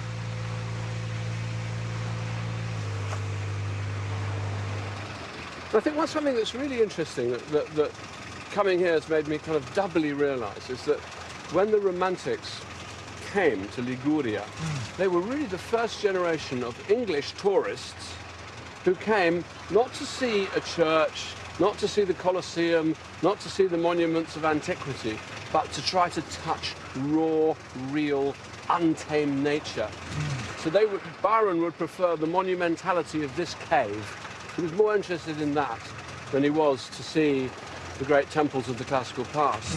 [SPEAKER 1] I think one something that's really interesting that coming here has made me kind of doubly realise is that when the Romantics came to Liguria, they were really the first generation of English tourists who came not to see a church, not to see the Colosseum, not to see the monuments of antiquity, but to try to touch raw, real, untamed nature. So Byron would prefer the monumentality of this cave. He was more interested in that than he was to see the great temples of the classical past.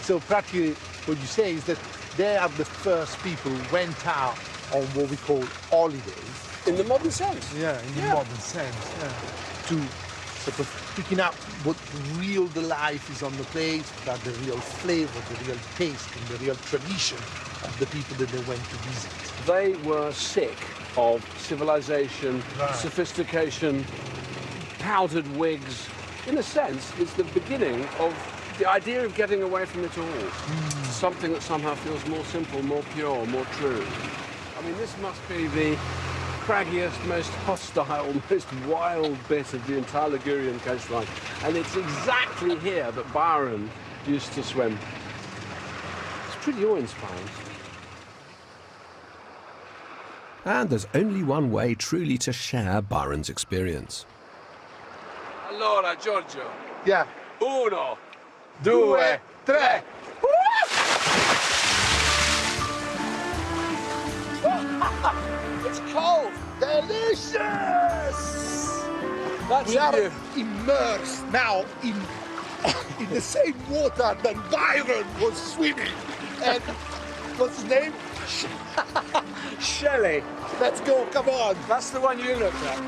[SPEAKER 3] So practically what you say is that they are the first people who went out on what we call holidays.
[SPEAKER 1] In the modern sense.
[SPEAKER 3] Yeah, in the modern sense, to sort of picking up what real the life is on the place, what are the real flavor, the real taste, and the real tradition of the people that they went to visit.
[SPEAKER 1] They were sick of civilization, sophistication, powdered wigs. In a sense, it's the beginning of the idea of getting away from it all. Something that somehow feels more simple, more pure, more true. I mean, this must be the craggiest, most hostile, most wild bit of the entire Ligurian coastline. And it's exactly here that Byron used to swim. It's pretty awe-inspiring. And there's only one way truly to share Byron's experience. Allora, Giorgio.
[SPEAKER 3] Yeah.
[SPEAKER 1] 1, 2, 3. It's cold.
[SPEAKER 3] Delicious!
[SPEAKER 1] That's
[SPEAKER 3] we are
[SPEAKER 1] you.
[SPEAKER 3] immersed now in the same water that Byron was swimming. And what's his name?
[SPEAKER 1] Shelley.
[SPEAKER 3] Let's go, come on.
[SPEAKER 1] That's the one you looked at.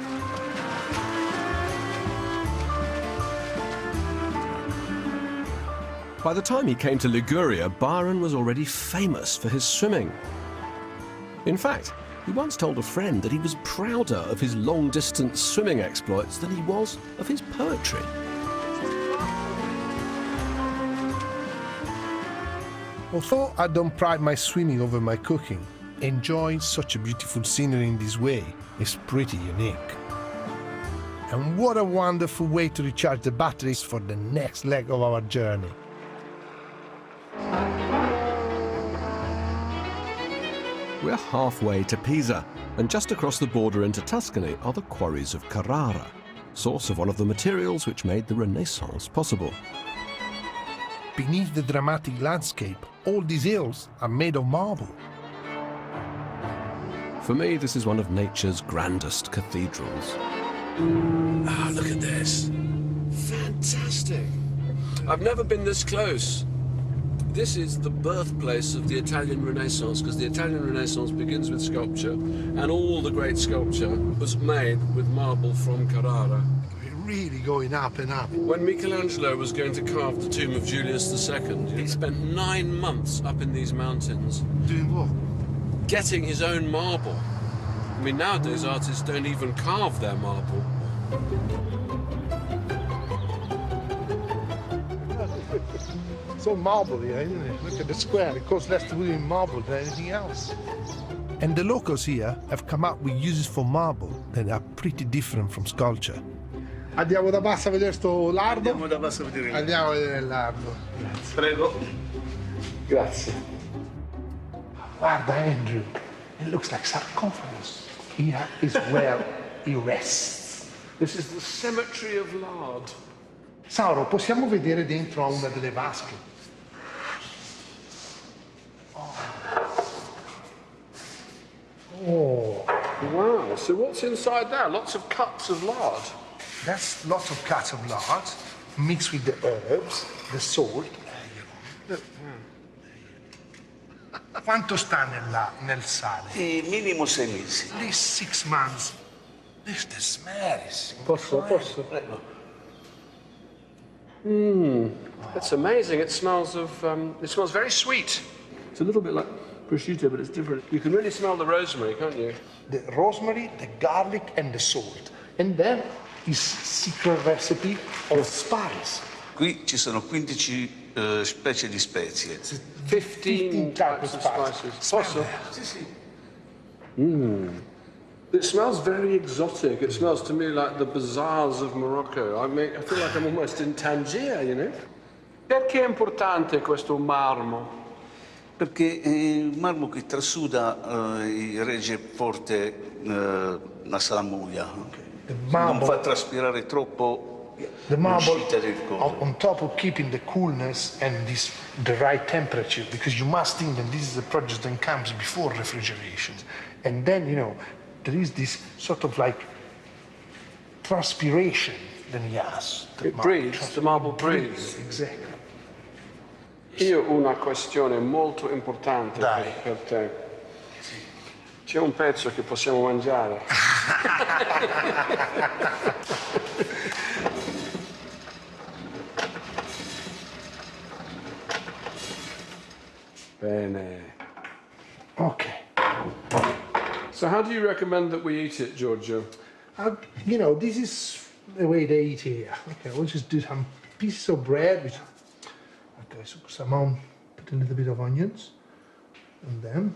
[SPEAKER 1] By the time he came to Liguria, Byron was already famous for his swimming. In fact, he once told a friend that he was prouder of his long-distance swimming exploits than he was of his poetry.
[SPEAKER 2] Although I don't pride my swimming over my cooking, enjoying such a beautiful scenery in this way is pretty unique. And what a wonderful way to recharge the batteries for the next leg of our journey.
[SPEAKER 1] We're halfway to Pisa, and just across the border into Tuscany are the quarries of Carrara, source of one of the materials which made the Renaissance possible.
[SPEAKER 2] Beneath the dramatic landscape, all these hills are made of marble.
[SPEAKER 1] For me, this is one of nature's grandest cathedrals. Ah, look at this. Fantastic. I've never been this close. This is the birthplace of the Italian Renaissance, because the Italian Renaissance begins with sculpture, and all the great sculpture was made with marble from Carrara.
[SPEAKER 3] We're really going up and up.
[SPEAKER 1] When Michelangelo was going to carve the tomb of Julius II, he spent 9 months up in these mountains.
[SPEAKER 3] Doing what?
[SPEAKER 1] Getting his own marble. I mean, nowadays artists don't even carve their marble.
[SPEAKER 3] It's all marble here, isn't it? Look at the square. It costs less to do in marble than anything else.
[SPEAKER 2] And the locals here have come up with uses for marble that are pretty different from sculpture.
[SPEAKER 3] Andiamo da basso a vedere sto lardo?
[SPEAKER 7] Andiamo da basso a vedere.
[SPEAKER 3] Andiamo a vedere il lardo.
[SPEAKER 7] Prego.
[SPEAKER 3] Grazie. Guarda, Andrew. It looks like sarcophagus. Here is where he rests.
[SPEAKER 1] This is the cemetery of lard.
[SPEAKER 3] Sauro, possiamo vedere dentro a una delle vasche? Oh,
[SPEAKER 1] Wow, so what's inside there? Lots of cups of lard.
[SPEAKER 3] that's lots of cuts of lard mixed with the herbs, the salt. Quanto sta nel sale?
[SPEAKER 7] Minimo 6 mesi.
[SPEAKER 3] At least 6 months. This the smell is
[SPEAKER 1] Posso?
[SPEAKER 7] Prego.
[SPEAKER 1] It's amazing. It smells very sweet. It's a little bit like prosciutto, but it's different. You can really smell the rosemary, can't you?
[SPEAKER 3] the rosemary, the garlic, and the salt. And then his secret recipe of spice.
[SPEAKER 7] Qui ci sono 15 specie di spezie.
[SPEAKER 1] 15 types of spices. Posso?
[SPEAKER 3] Sì, sì.
[SPEAKER 1] It smells very exotic. It smells to me like the bazaars of Morocco. I feel like I'm almost in Tangier, you know? Perché è importante questo marmo?
[SPEAKER 7] Perché il marmo che trasuda regge forte la salamoia.
[SPEAKER 3] The
[SPEAKER 7] Non
[SPEAKER 3] marble,
[SPEAKER 7] fa traspirare troppo
[SPEAKER 3] the marble
[SPEAKER 7] l'uscita del colore.
[SPEAKER 3] on top of keeping the coolness and the right temperature, because you must think that this is a produce that comes before refrigeration. And then, you know, there is this sort of like transpiration that he has.
[SPEAKER 1] It breathes, the marble breathes.
[SPEAKER 3] Exactly.
[SPEAKER 1] Io ho una questione molto importante
[SPEAKER 3] Dai.
[SPEAKER 1] per te. C'è un pezzo che possiamo mangiare. Bene.
[SPEAKER 3] Okay.
[SPEAKER 1] So how do you recommend that we eat it, Giorgio?
[SPEAKER 3] You know, this is the way they eat here. Okay, we'll just do some pieces of bread. Okay, so some put a little bit of onions, and then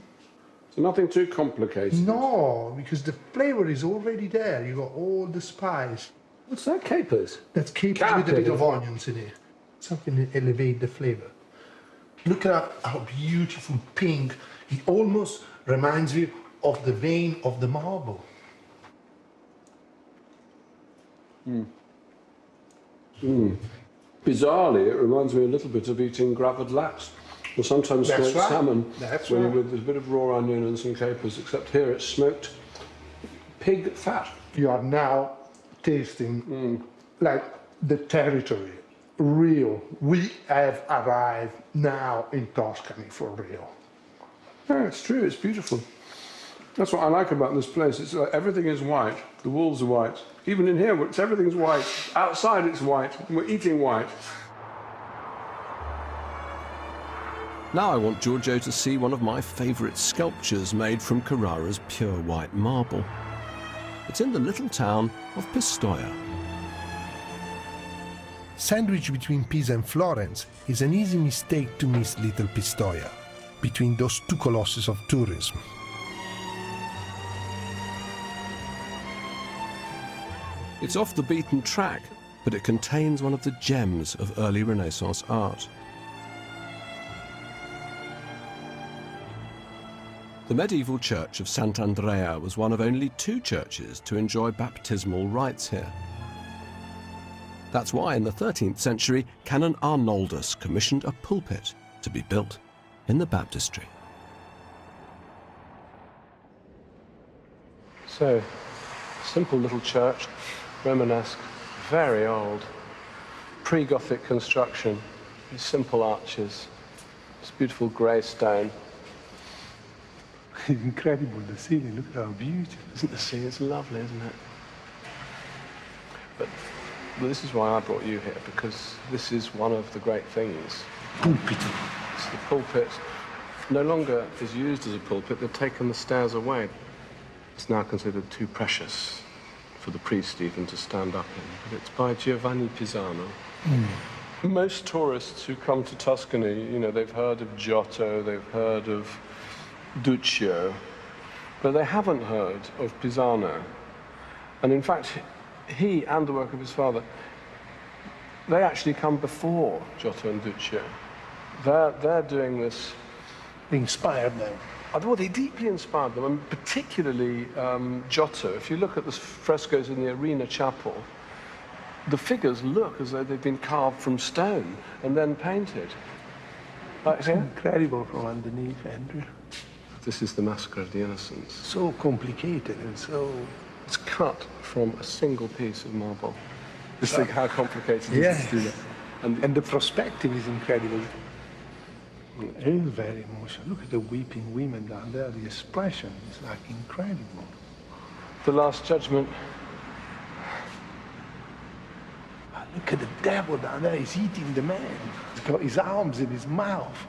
[SPEAKER 1] So nothing too complicated.
[SPEAKER 3] no, because the flavor is already there. You got all the spice.
[SPEAKER 1] What's that, capers?
[SPEAKER 3] Let's keep a little bit
[SPEAKER 1] Capers.
[SPEAKER 3] of onions in it. Something to elevate the flavor. Look at how beautiful pink. It almost reminds me of the vein of the marble.
[SPEAKER 1] Bizarrely, it reminds me a little bit of eating gravid lax, or sometimes
[SPEAKER 3] That's
[SPEAKER 1] smoked
[SPEAKER 3] right.
[SPEAKER 1] salmon,
[SPEAKER 3] That's
[SPEAKER 1] when
[SPEAKER 3] right.
[SPEAKER 1] with a bit of raw onion and some capers, except here it's smoked pig fat.
[SPEAKER 3] You are now tasting like the territory. Real. We have arrived now in Tuscany for real.
[SPEAKER 1] Yeah, it's true, it's beautiful. That's what I like about this place. It's like everything is white. The walls are white. Even in here, everything's white. Outside it's white. We're eating white. Now I want Giorgio to see one of my favourite sculptures made from Carrara's pure white marble. It's in the little town of Pistoia.
[SPEAKER 2] Sandwiched between Pisa and Florence is an easy mistake to miss Little Pistoia, between those two colossus of tourism.
[SPEAKER 1] It's off the beaten track, but it contains one of the gems of early Renaissance art. The medieval church of Sant'Andrea was one of only 2 churches to enjoy baptismal rites here. That's why in the 13th century, Canon Arnoldus commissioned a pulpit to be built in the baptistry. So, simple little church, Romanesque, very old, pre-Gothic construction, these simple arches, this beautiful grey stone.
[SPEAKER 3] It's incredible, the ceiling, look how beautiful.
[SPEAKER 1] Isn't the sea? It's lovely, isn't it? But this is why I brought you here, because this is one of the great things.
[SPEAKER 3] Pulpit.
[SPEAKER 1] It's the pulpit no longer is used as a pulpit, they've taken the stairs away.
[SPEAKER 4] It's now considered too precious for the priest even to stand up in. But it's by Giovanni Pisano. Most tourists who come to Tuscany, you know, they've heard of Giotto, they've heard of Duccio, but they haven't heard of Pisano. And in fact, he and the work of his father, they actually come before Giotto and Duccio. They're doing this.
[SPEAKER 2] Inspired them.
[SPEAKER 4] Well, they deeply inspired them, and particularly Giotto. If you look at the frescoes in the Arena Chapel, the figures look as though they've been carved from stone and then painted. Like
[SPEAKER 2] It's
[SPEAKER 4] here.
[SPEAKER 2] incredible from underneath, Andrew.
[SPEAKER 4] This is the Massacre of the Innocents.
[SPEAKER 2] So complicated and so...
[SPEAKER 4] It's cut from a single piece of marble. Just think how complicated it is to do that.
[SPEAKER 2] And the perspective is incredible. It is very emotional. Look at the weeping women down there. The expression is like incredible.
[SPEAKER 4] The Last Judgment.
[SPEAKER 2] Look at the devil down there. He's eating the man. He's got his arms in his mouth.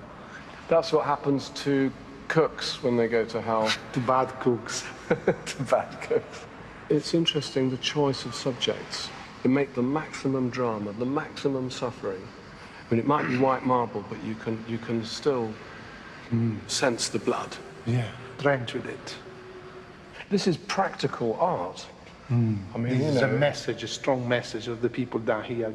[SPEAKER 4] That's what happens to cooks when they go to hell.
[SPEAKER 2] To bad cooks.
[SPEAKER 4] To bad cooks. It's interesting, the choice of subjects. They make the maximum drama, the maximum suffering. I mean, it might be white marble, but you can still sense the blood.
[SPEAKER 2] Yeah, drenched with it.
[SPEAKER 4] This is practical art. I mean,
[SPEAKER 2] It's a message, a strong message that the people down here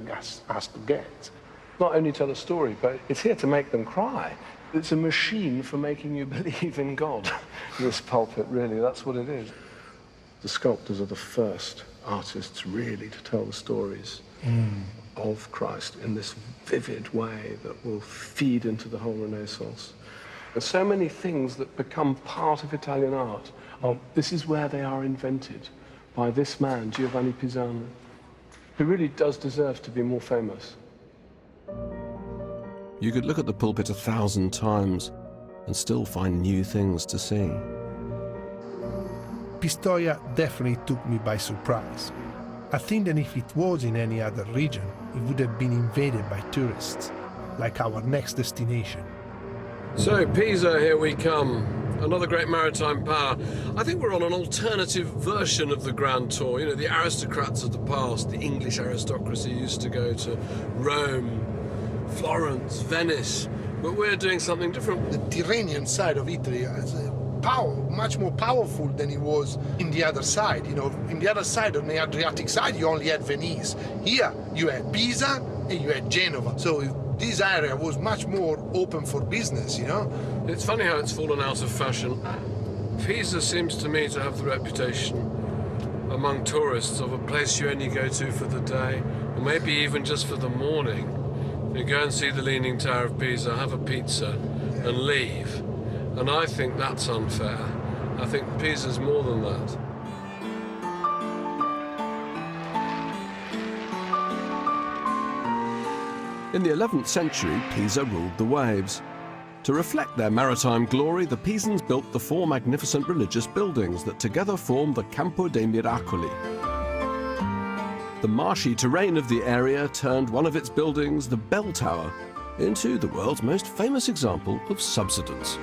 [SPEAKER 2] has to get.
[SPEAKER 4] Not only tell a story, but it's here to make them cry. It's a machine for making you believe in God. This pulpit, really, that's what it is. The sculptors are the first artists really to tell the stories of Christ in this vivid way that will feed into the whole Renaissance. There's so many things that become part of Italian art. This is where they are invented by this man, Giovanni Pisano, who really does deserve to be more famous.
[SPEAKER 1] You could look at the pulpit 1,000 times and still find new things to see.
[SPEAKER 2] Pistoia definitely took me by surprise. I think that if it was in any other region, it would have been invaded by tourists, like our next destination.
[SPEAKER 1] So, Pisa, here we come. Another great maritime power. I think we're on an alternative version of the Grand Tour. You know, the aristocrats of the past, the English aristocracy used to go to Rome, Florence, Venice, but we're doing something different.
[SPEAKER 3] The Tyrrhenian side of Italy has a power, much more powerful than it was in the other side. You know, in the other side, on the Adriatic side, you only had Venice. Here, you had Pisa and you had Genova. So this area was much more open for business, you know?
[SPEAKER 1] It's funny how it's fallen out of fashion. Pisa seems to me to have the reputation among tourists of a place you only go to for the day, or maybe even just for the morning. You go and see the Leaning Tower of Pisa, have a pizza, and leave. And I think that's unfair. I think Pisa's more than that. In the 11th century, Pisa ruled the waves. To reflect their maritime glory, the Pisans built the 4 magnificent religious buildings that together form the Campo dei Miracoli. The marshy terrain of the area turned one of its buildings, the Bell Tower, into the world's most famous example of subsidence.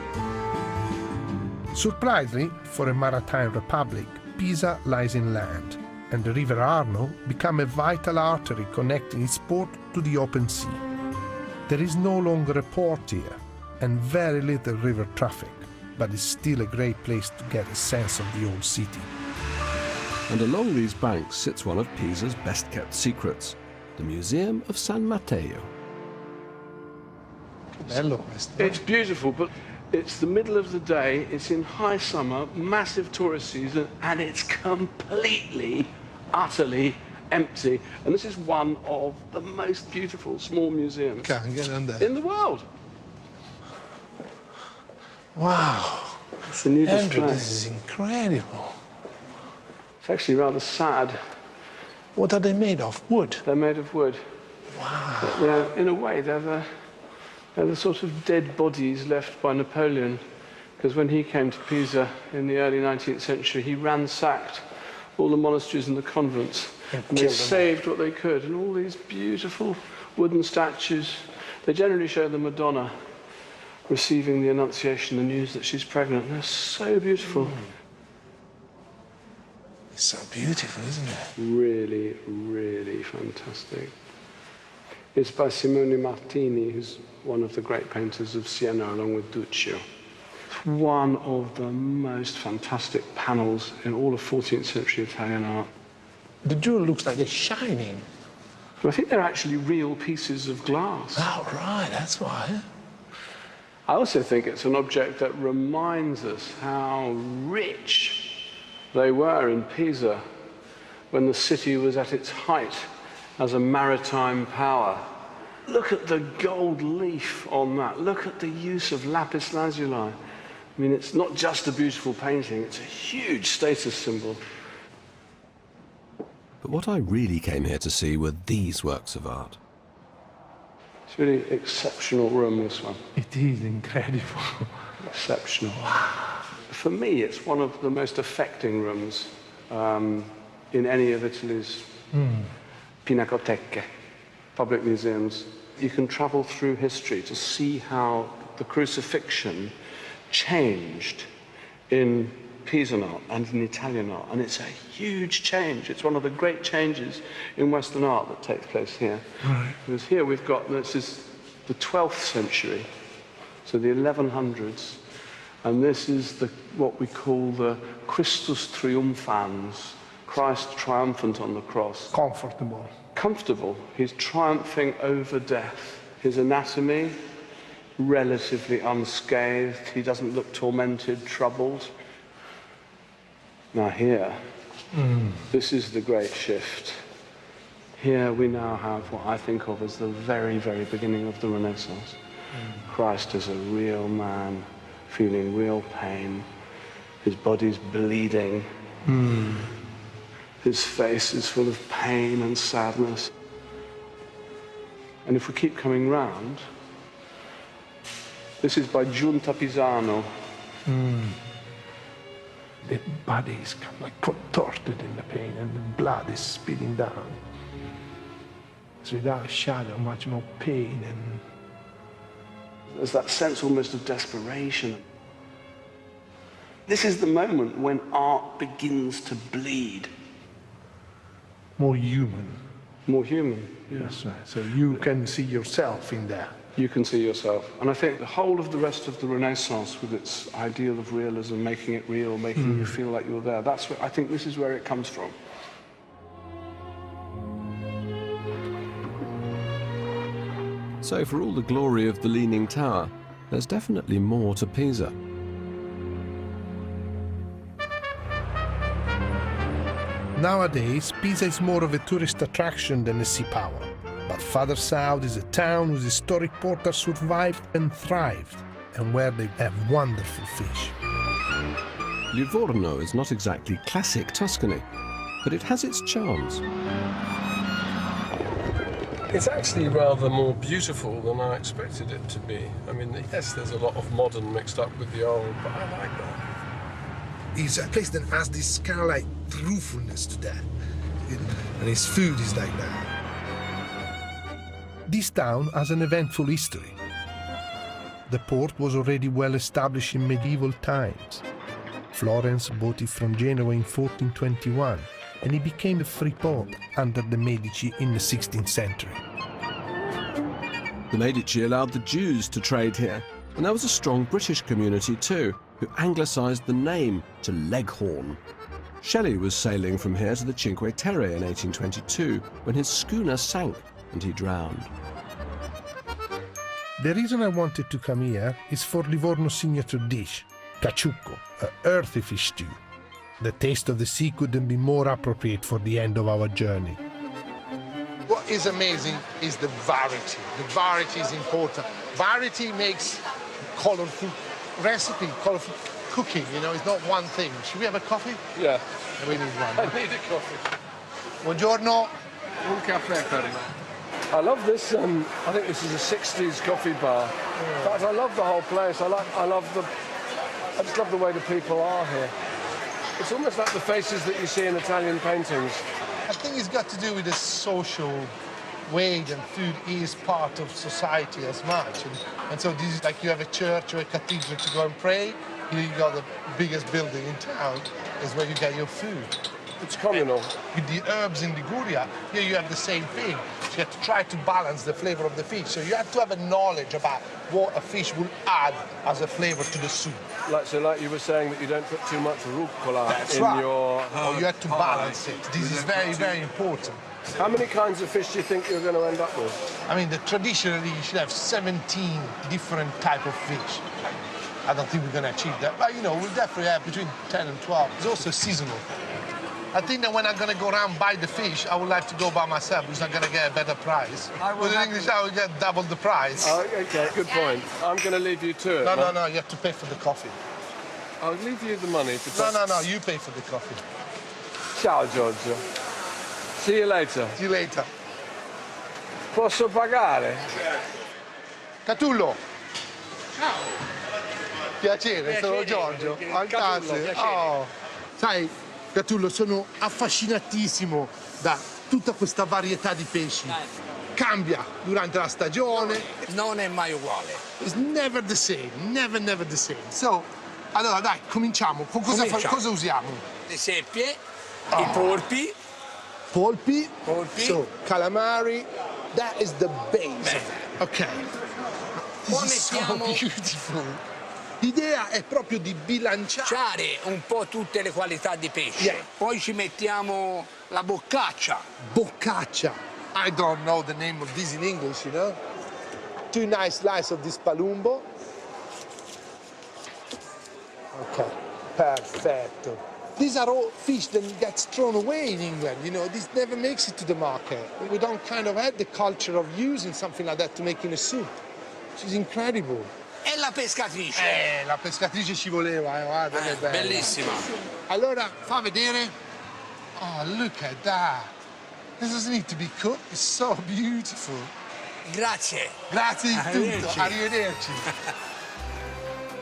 [SPEAKER 2] Surprisingly, for a maritime republic, Pisa lies inland, and the River Arno became a vital artery connecting its port to the open sea. There is no longer a port here, and very little river traffic, but it's still a great place to get a sense of the old city.
[SPEAKER 1] And along these banks sits one of Pisa's best-kept secrets, the Museum of San Matteo.
[SPEAKER 3] Bello.
[SPEAKER 4] It's beautiful, but it's the middle of the day, it's in high summer, massive tourist season, and it's completely, utterly empty. And this is one of the most beautiful small museums
[SPEAKER 3] Can't get on there.
[SPEAKER 4] in the world.
[SPEAKER 3] Wow.
[SPEAKER 4] It's a new
[SPEAKER 3] Andrew,
[SPEAKER 4] display.
[SPEAKER 3] this is incredible.
[SPEAKER 4] It's actually rather sad.
[SPEAKER 3] What are they made of? Wood?
[SPEAKER 4] They're made of wood.
[SPEAKER 3] Wow.
[SPEAKER 4] They're, in a way, they're the sort of dead bodies left by Napoleon, because when he came to Pisa in the early 19th century, he ransacked all the monasteries and the convents, and they saved what they could. And all these beautiful wooden statues, they generally show the Madonna receiving the Annunciation, the news that she's pregnant. They're so beautiful.
[SPEAKER 3] So beautiful, isn't it?
[SPEAKER 4] Really, really fantastic. It's by Simone Martini, who's one of the great painters of Siena, along with Duccio. It's one of the most fantastic panels in all of 14th century Italian art.
[SPEAKER 3] The jewel looks like it's shining.
[SPEAKER 4] But I think they're actually real pieces of glass.
[SPEAKER 3] Oh, right, that's why.
[SPEAKER 4] I also think it's an object that reminds us how rich they were in Pisa when the city was at its height as a maritime power. Look at the gold leaf on that. Look at the use of lapis lazuli. I mean, it's not just a beautiful painting, it's a huge status symbol.
[SPEAKER 1] But what I really came here to see were these works of art.
[SPEAKER 4] It's a really exceptional room, this one.
[SPEAKER 3] It is incredible.
[SPEAKER 4] Exceptional. For me, it's one of the most affecting rooms in any of Italy's pinacoteche, public museums. You can travel through history to see how the crucifixion changed in Pisan art and in Italian art, and it's a huge change. It's one of the great changes in Western art that takes place here.
[SPEAKER 3] Right.
[SPEAKER 4] Because here we've got, this is the 12th century, so the 1100s, and this is what we call the Christus Triumphans, Christ triumphant on the cross.
[SPEAKER 3] Comfortable.
[SPEAKER 4] Comfortable. He's triumphing over death. His anatomy, relatively unscathed. He doesn't look tormented, troubled. Now here, this is the great shift. Here we now have what I think of as the very, very beginning of the Renaissance. Christ is a real man, feeling real pain. His body's bleeding. His face is full of pain and sadness. And if we keep coming round, this is by Giunta Pisano.
[SPEAKER 3] The body is kind of like contorted in the pain and the blood is spilling down. So without a shadow, much more pain and...
[SPEAKER 4] There's that sense almost of desperation. This is the moment when art begins to bleed.
[SPEAKER 3] more human.
[SPEAKER 4] More human, yes.
[SPEAKER 3] That's right. So you can see yourself in there.
[SPEAKER 4] You can see yourself. And I think the whole of the rest of the Renaissance, with its ideal of realism, making it real, making you feel like you're there, that's where, I think this is where it comes from.
[SPEAKER 1] So for all the glory of the Leaning Tower, there's definitely more to Pisa.
[SPEAKER 2] Nowadays, Pisa is more of a tourist attraction than a sea power. But farther south is a town whose historic port has survived and thrived, and where they have wonderful fish.
[SPEAKER 1] Livorno is not exactly classic Tuscany, but it has its charms.
[SPEAKER 4] It's actually rather more beautiful than I expected it to be. I mean, yes, there's a lot of modern mixed up with the old, but I like that.
[SPEAKER 2] It's a place that has this kind of like truthfulness to that. And its food is like that. This town has an eventful history. The port was already well established in medieval times. Florence bought it from Genoa in 1421, and it became a free port under the Medici in the 16th century.
[SPEAKER 1] The Medici allowed the Jews to trade here, and there was a strong British community too, who anglicised the name to Leghorn. Shelley was sailing from here to the Cinque Terre in 1822 when his schooner sank and he drowned.
[SPEAKER 2] The reason I wanted to come here is for Livorno's signature dish, caciucco, an earthy fish stew. The taste of the sea couldn't be more appropriate for the end of our journey.
[SPEAKER 3] What is amazing is the variety. The variety is important. Variety makes colorful recipe, colorful cooking, you know, it's not one thing. Should we have a coffee?
[SPEAKER 4] Yeah.
[SPEAKER 3] We need one.
[SPEAKER 4] I need a coffee.
[SPEAKER 3] Buongiorno.
[SPEAKER 4] Un caffè, cari. I love this, I think this is a 60s coffee bar. In fact, I love the whole place. I just love the way the people are here. It's almost like the faces that you see in Italian paintings.
[SPEAKER 3] I think it's got to do with the social way that food is part of society as much. And so this is like you have a church or a cathedral to go and pray. Here you got the biggest building in town, is where you get your food.
[SPEAKER 4] It's communal.
[SPEAKER 3] With the herbs in Liguria, here you have the same thing. So you have to try to balance the flavor of the fish. So you have to have a knowledge about what a fish will add as a flavor to the soup.
[SPEAKER 4] Like you were saying that you don't put too much rucola in
[SPEAKER 3] right.
[SPEAKER 4] your...
[SPEAKER 3] You have to balance it. This is very, very important.
[SPEAKER 4] How many kinds of fish do you think you're going to end up with?
[SPEAKER 3] I mean, traditionally, you should have 17 different type of fish. I don't think we're going to achieve that. But, you know, we'll definitely have between 10 and 12. It's also seasonal. I think that when I'm going to go around buy the fish, I would like to go by myself because I'm going to get a better price. With English, I will get double the price.
[SPEAKER 4] Oh, OK, good point. I'm going to leave you to it.
[SPEAKER 3] No, you have to pay for the coffee.
[SPEAKER 4] I'll leave you the money to...
[SPEAKER 3] No, you pay for the coffee.
[SPEAKER 4] Ciao, Giorgio. See you later.
[SPEAKER 3] See you later.
[SPEAKER 4] Posso pagare?
[SPEAKER 3] Catullo. Ciao. Piacere, sono Giorgio. Fantastico. Oh. Sai, Catullo, sono affascinatissimo da tutta questa varietà di pesci. Cambia durante la stagione.
[SPEAKER 9] Non è mai uguale.
[SPEAKER 3] It's never the same, never the same. So, allora dai, cominciamo. Cosa usiamo?
[SPEAKER 9] Le seppie, i polpi.
[SPEAKER 3] Polpi.
[SPEAKER 9] Polpi.
[SPEAKER 3] So, calamari. That is the base. Ok. This is so beautiful. L'idea è proprio di bilanciare
[SPEAKER 9] Un po' tutte le qualità di pesce.
[SPEAKER 3] Yeah.
[SPEAKER 9] Poi ci mettiamo la boccaccia.
[SPEAKER 3] Boccaccia. I don't know the name of this in English, you know? 2 nice slices of this palumbo. Okay, perfetto. These are all fish that gets thrown away in England, you know? This never makes it to the market. We don't kind of have the culture of using something like that to make in a soup, which is incredible.
[SPEAKER 9] E la pescatrice.
[SPEAKER 3] La pescatrice ci voleva, guarda che bella.
[SPEAKER 9] Bellissima.
[SPEAKER 3] Allora, fa vedere. Oh, look at that. This doesn't need to be cooked. It's so beautiful.
[SPEAKER 9] Grazie.
[SPEAKER 3] Grazie di tutto.
[SPEAKER 9] Arrivederci.
[SPEAKER 3] Arrivederci.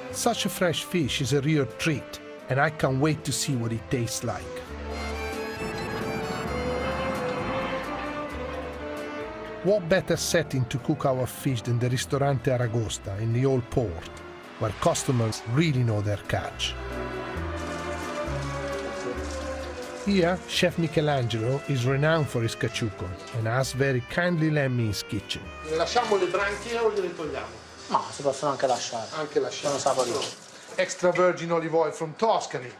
[SPEAKER 2] Such a fresh fish is a real treat, and I can't wait to see what it tastes like. What better setting to cook our fish than the Ristorante Aragosta in the Old Port, where customers really know their catch. Here, Chef Michelangelo is renowned for his caciucco and has very kindly led me in his kitchen.
[SPEAKER 3] Lasciamo le branchie o le togliamo?
[SPEAKER 10] No, si possono anche lasciare.
[SPEAKER 3] Anche lasciamo.
[SPEAKER 10] Sono saporiti.
[SPEAKER 3] Extra virgin olive oil from Tuscany.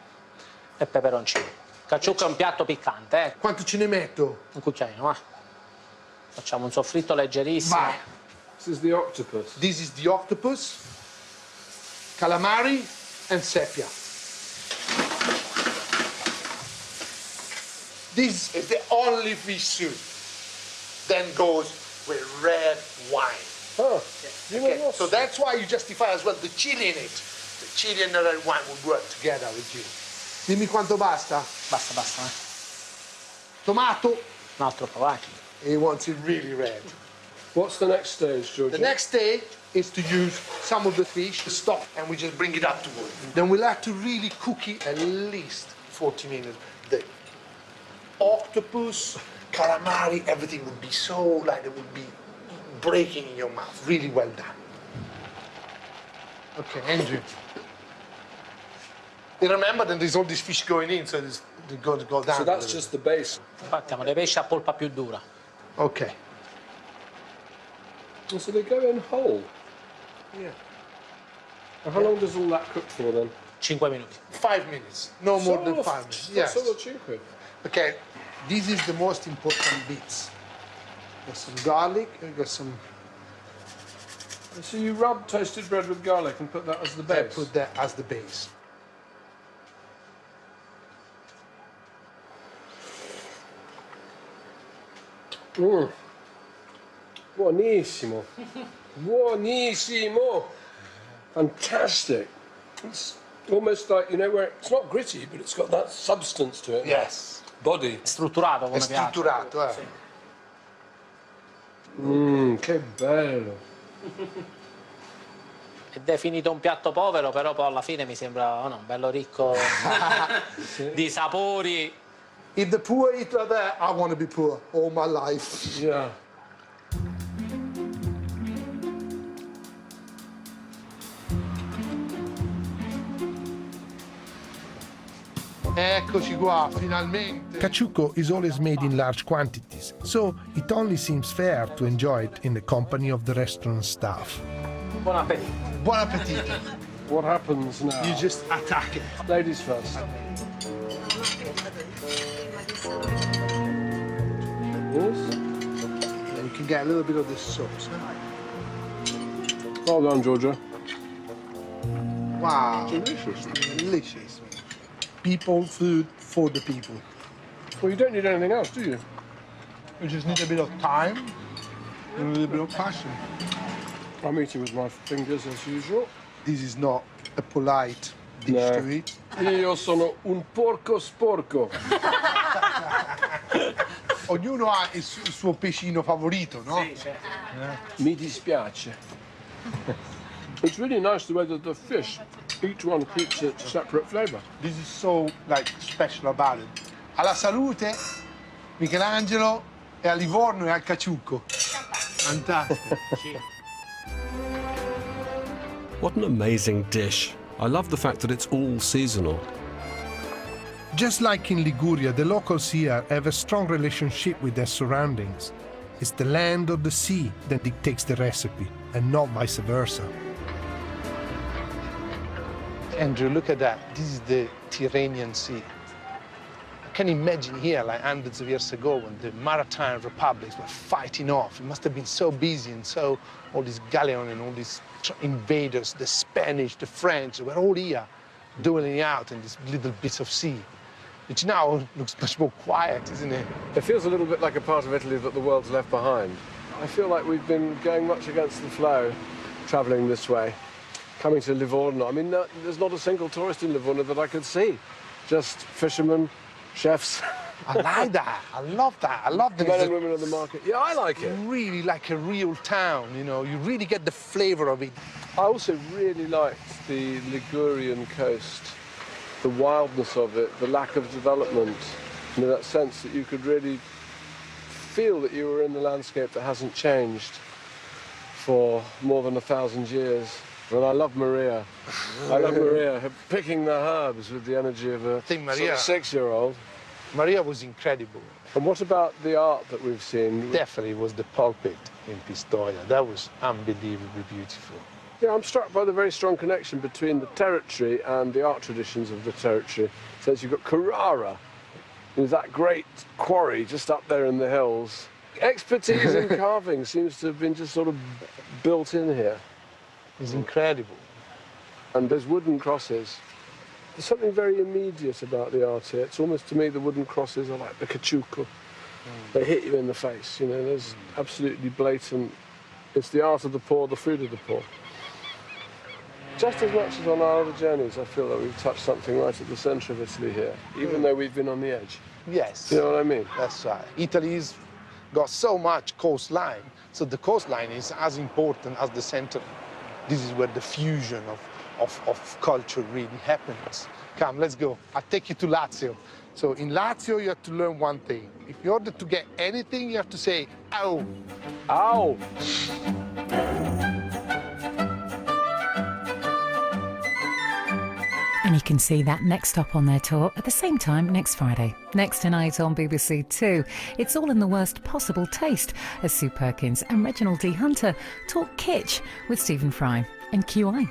[SPEAKER 10] E peperoncino. Caciucco è un piatto piccante, eh?
[SPEAKER 3] Quanto ce ne metto?
[SPEAKER 10] Un cucchiaino, va. Facciamo un soffritto leggerissimo.
[SPEAKER 3] Vai.
[SPEAKER 4] This is the octopus.
[SPEAKER 3] This is the octopus, calamari and sepia. This is the only fish soup that goes with red wine.
[SPEAKER 4] Oh,
[SPEAKER 3] Okay, so that's why you justify as well the chili in it. The chili and the red wine will work together with you. Dimmi quanto basta.
[SPEAKER 10] Basta, eh.
[SPEAKER 3] Tomato.
[SPEAKER 10] Un altro po', vai.
[SPEAKER 3] He wants it really red.
[SPEAKER 4] What's the next stage, Giorgio?
[SPEAKER 3] The next stage is to use some of the fish, the stock, and we just bring it up to boil. Then we'll have to really cook it at least 40 minutes. The octopus, calamari, everything would be so like it would be breaking in your mouth. Really well done. Okay, Andrew. You remember that there's all these fish going in, so they're going to go down.
[SPEAKER 4] So that's just the base.
[SPEAKER 10] Fattiamo dei pesci a polpa più dura.
[SPEAKER 3] Okay.
[SPEAKER 4] And so they go in whole.
[SPEAKER 3] Yeah.
[SPEAKER 4] And how long does all that cook for then?
[SPEAKER 10] 5 minuti.
[SPEAKER 3] 5 minutes, no more than 5 minutes. Yes.
[SPEAKER 4] Solo 5.
[SPEAKER 3] Okay, this is the most important bits. Got some garlic, we got some.
[SPEAKER 4] So you rub toasted bread with garlic and put that as the
[SPEAKER 3] I
[SPEAKER 4] base?
[SPEAKER 3] put that as the base.
[SPEAKER 4] Buonissimo. Buonissimo. Fantastic. It's almost like, you know, where it's not gritty, but it's got that substance to it.
[SPEAKER 3] Yes.
[SPEAKER 4] Body.
[SPEAKER 10] Strutturato come
[SPEAKER 3] È
[SPEAKER 10] piatto.
[SPEAKER 3] strutturato, eh.
[SPEAKER 10] Sì.
[SPEAKER 4] Che bello.
[SPEAKER 10] È definito un piatto povero, però poi alla fine mi sembra bello ricco di sapori.
[SPEAKER 3] If the poor eat like that, I want to be poor all my life.
[SPEAKER 4] Yeah.
[SPEAKER 3] Eccoci qua, finalmente.
[SPEAKER 2] Caciucco is always made in large quantities, so it only seems fair to enjoy it in the company of the restaurant staff.
[SPEAKER 10] Buon appetito.
[SPEAKER 3] Buon appetito.
[SPEAKER 4] What happens now?
[SPEAKER 3] You just attack it.
[SPEAKER 4] Ladies first. Yes.
[SPEAKER 3] Then you can get a little bit of the sauce.
[SPEAKER 4] Well done, Georgia.
[SPEAKER 3] Wow.
[SPEAKER 4] Delicious.
[SPEAKER 3] Delicious. People, food for the people.
[SPEAKER 4] Well, you don't need anything else, do you?
[SPEAKER 3] You just need a bit of time and a little bit of passion.
[SPEAKER 4] I'm eating with my fingers as usual.
[SPEAKER 3] This is not a polite dish to eat.
[SPEAKER 4] Io sono un porco sporco.
[SPEAKER 3] Ognuno ha il suo pescino favorito, no?
[SPEAKER 10] Sì, certo.
[SPEAKER 4] Mi dispiace. It's really nice the way that the fish, each one keeps its separate flavour.
[SPEAKER 3] This is so special about it. Alla salute, Michelangelo, e a Livorno e al Caciucco. Fantastico.
[SPEAKER 1] What an amazing dish. I love the fact that it's all seasonal.
[SPEAKER 2] Just like in Liguria, the locals here have a strong relationship with their surroundings. It's the land or the sea that dictates the recipe, and not vice versa.
[SPEAKER 3] Andrew, look at that. This is the Tyrrhenian Sea. I can imagine here, like hundreds of years ago, when the maritime republics were fighting off. It must have been so busy, and so all these galleons and all these invaders, the Spanish, the French, were all here, dueling out in these little bits of sea, which now looks much more quiet, isn't it?
[SPEAKER 4] It feels a little bit like a part of Italy that the world's left behind. I feel like we've been going much against the flow, travelling this way, coming to Livorno. I mean, there's not a single tourist in Livorno that I could see. Just fishermen, chefs.
[SPEAKER 3] I like that. I love that. I love that.
[SPEAKER 4] Men and women on the market. Yeah, I like it.
[SPEAKER 3] Really like a real town, you know. You really get the flavour of it.
[SPEAKER 4] I also really liked the Ligurian coast, the wildness of it, the lack of development, you know, that sense that you could really feel that you were in the landscape that hasn't changed for more than 1,000 years. And I love Maria. I love Maria picking the herbs with the energy of a
[SPEAKER 3] Maria,
[SPEAKER 4] sort of 6-year-old.
[SPEAKER 3] Maria was incredible.
[SPEAKER 4] And what about the art that we've seen?
[SPEAKER 3] Definitely was the pulpit in Pistoia. That was unbelievably beautiful.
[SPEAKER 4] Yeah, I'm struck by the very strong connection between the territory and the art traditions of the territory. Since you've got Carrara, with that great quarry just up there in the hills. Expertise in carving seems to have been just sort of built in here.
[SPEAKER 3] It's incredible.
[SPEAKER 4] And there's wooden crosses. There's something very immediate about the art here. It's almost, to me, the wooden crosses are like the caciucco. They hit you in the face, you know, there's absolutely blatant. It's the art of the poor, the food of the poor. Just as much as on our other journeys, I feel that we've touched something right at the centre of Italy here, even though we've been on the edge.
[SPEAKER 3] Yes.
[SPEAKER 4] You know what I mean?
[SPEAKER 3] That's right. Italy's got so much coastline, so the coastline is as important as the centre. This is where the fusion of culture really happens. Come, let's go. I'll take you to Lazio. So in Lazio, you have to learn one thing. If in order to get anything, you have to say, ow.
[SPEAKER 4] Ow.
[SPEAKER 11] And you can see that next stop on their tour at the same time next Friday. Next tonight on BBC Two, it's all in the worst possible taste as Sue Perkins and Reginald D. Hunter talk kitsch with Stephen Fry and QI.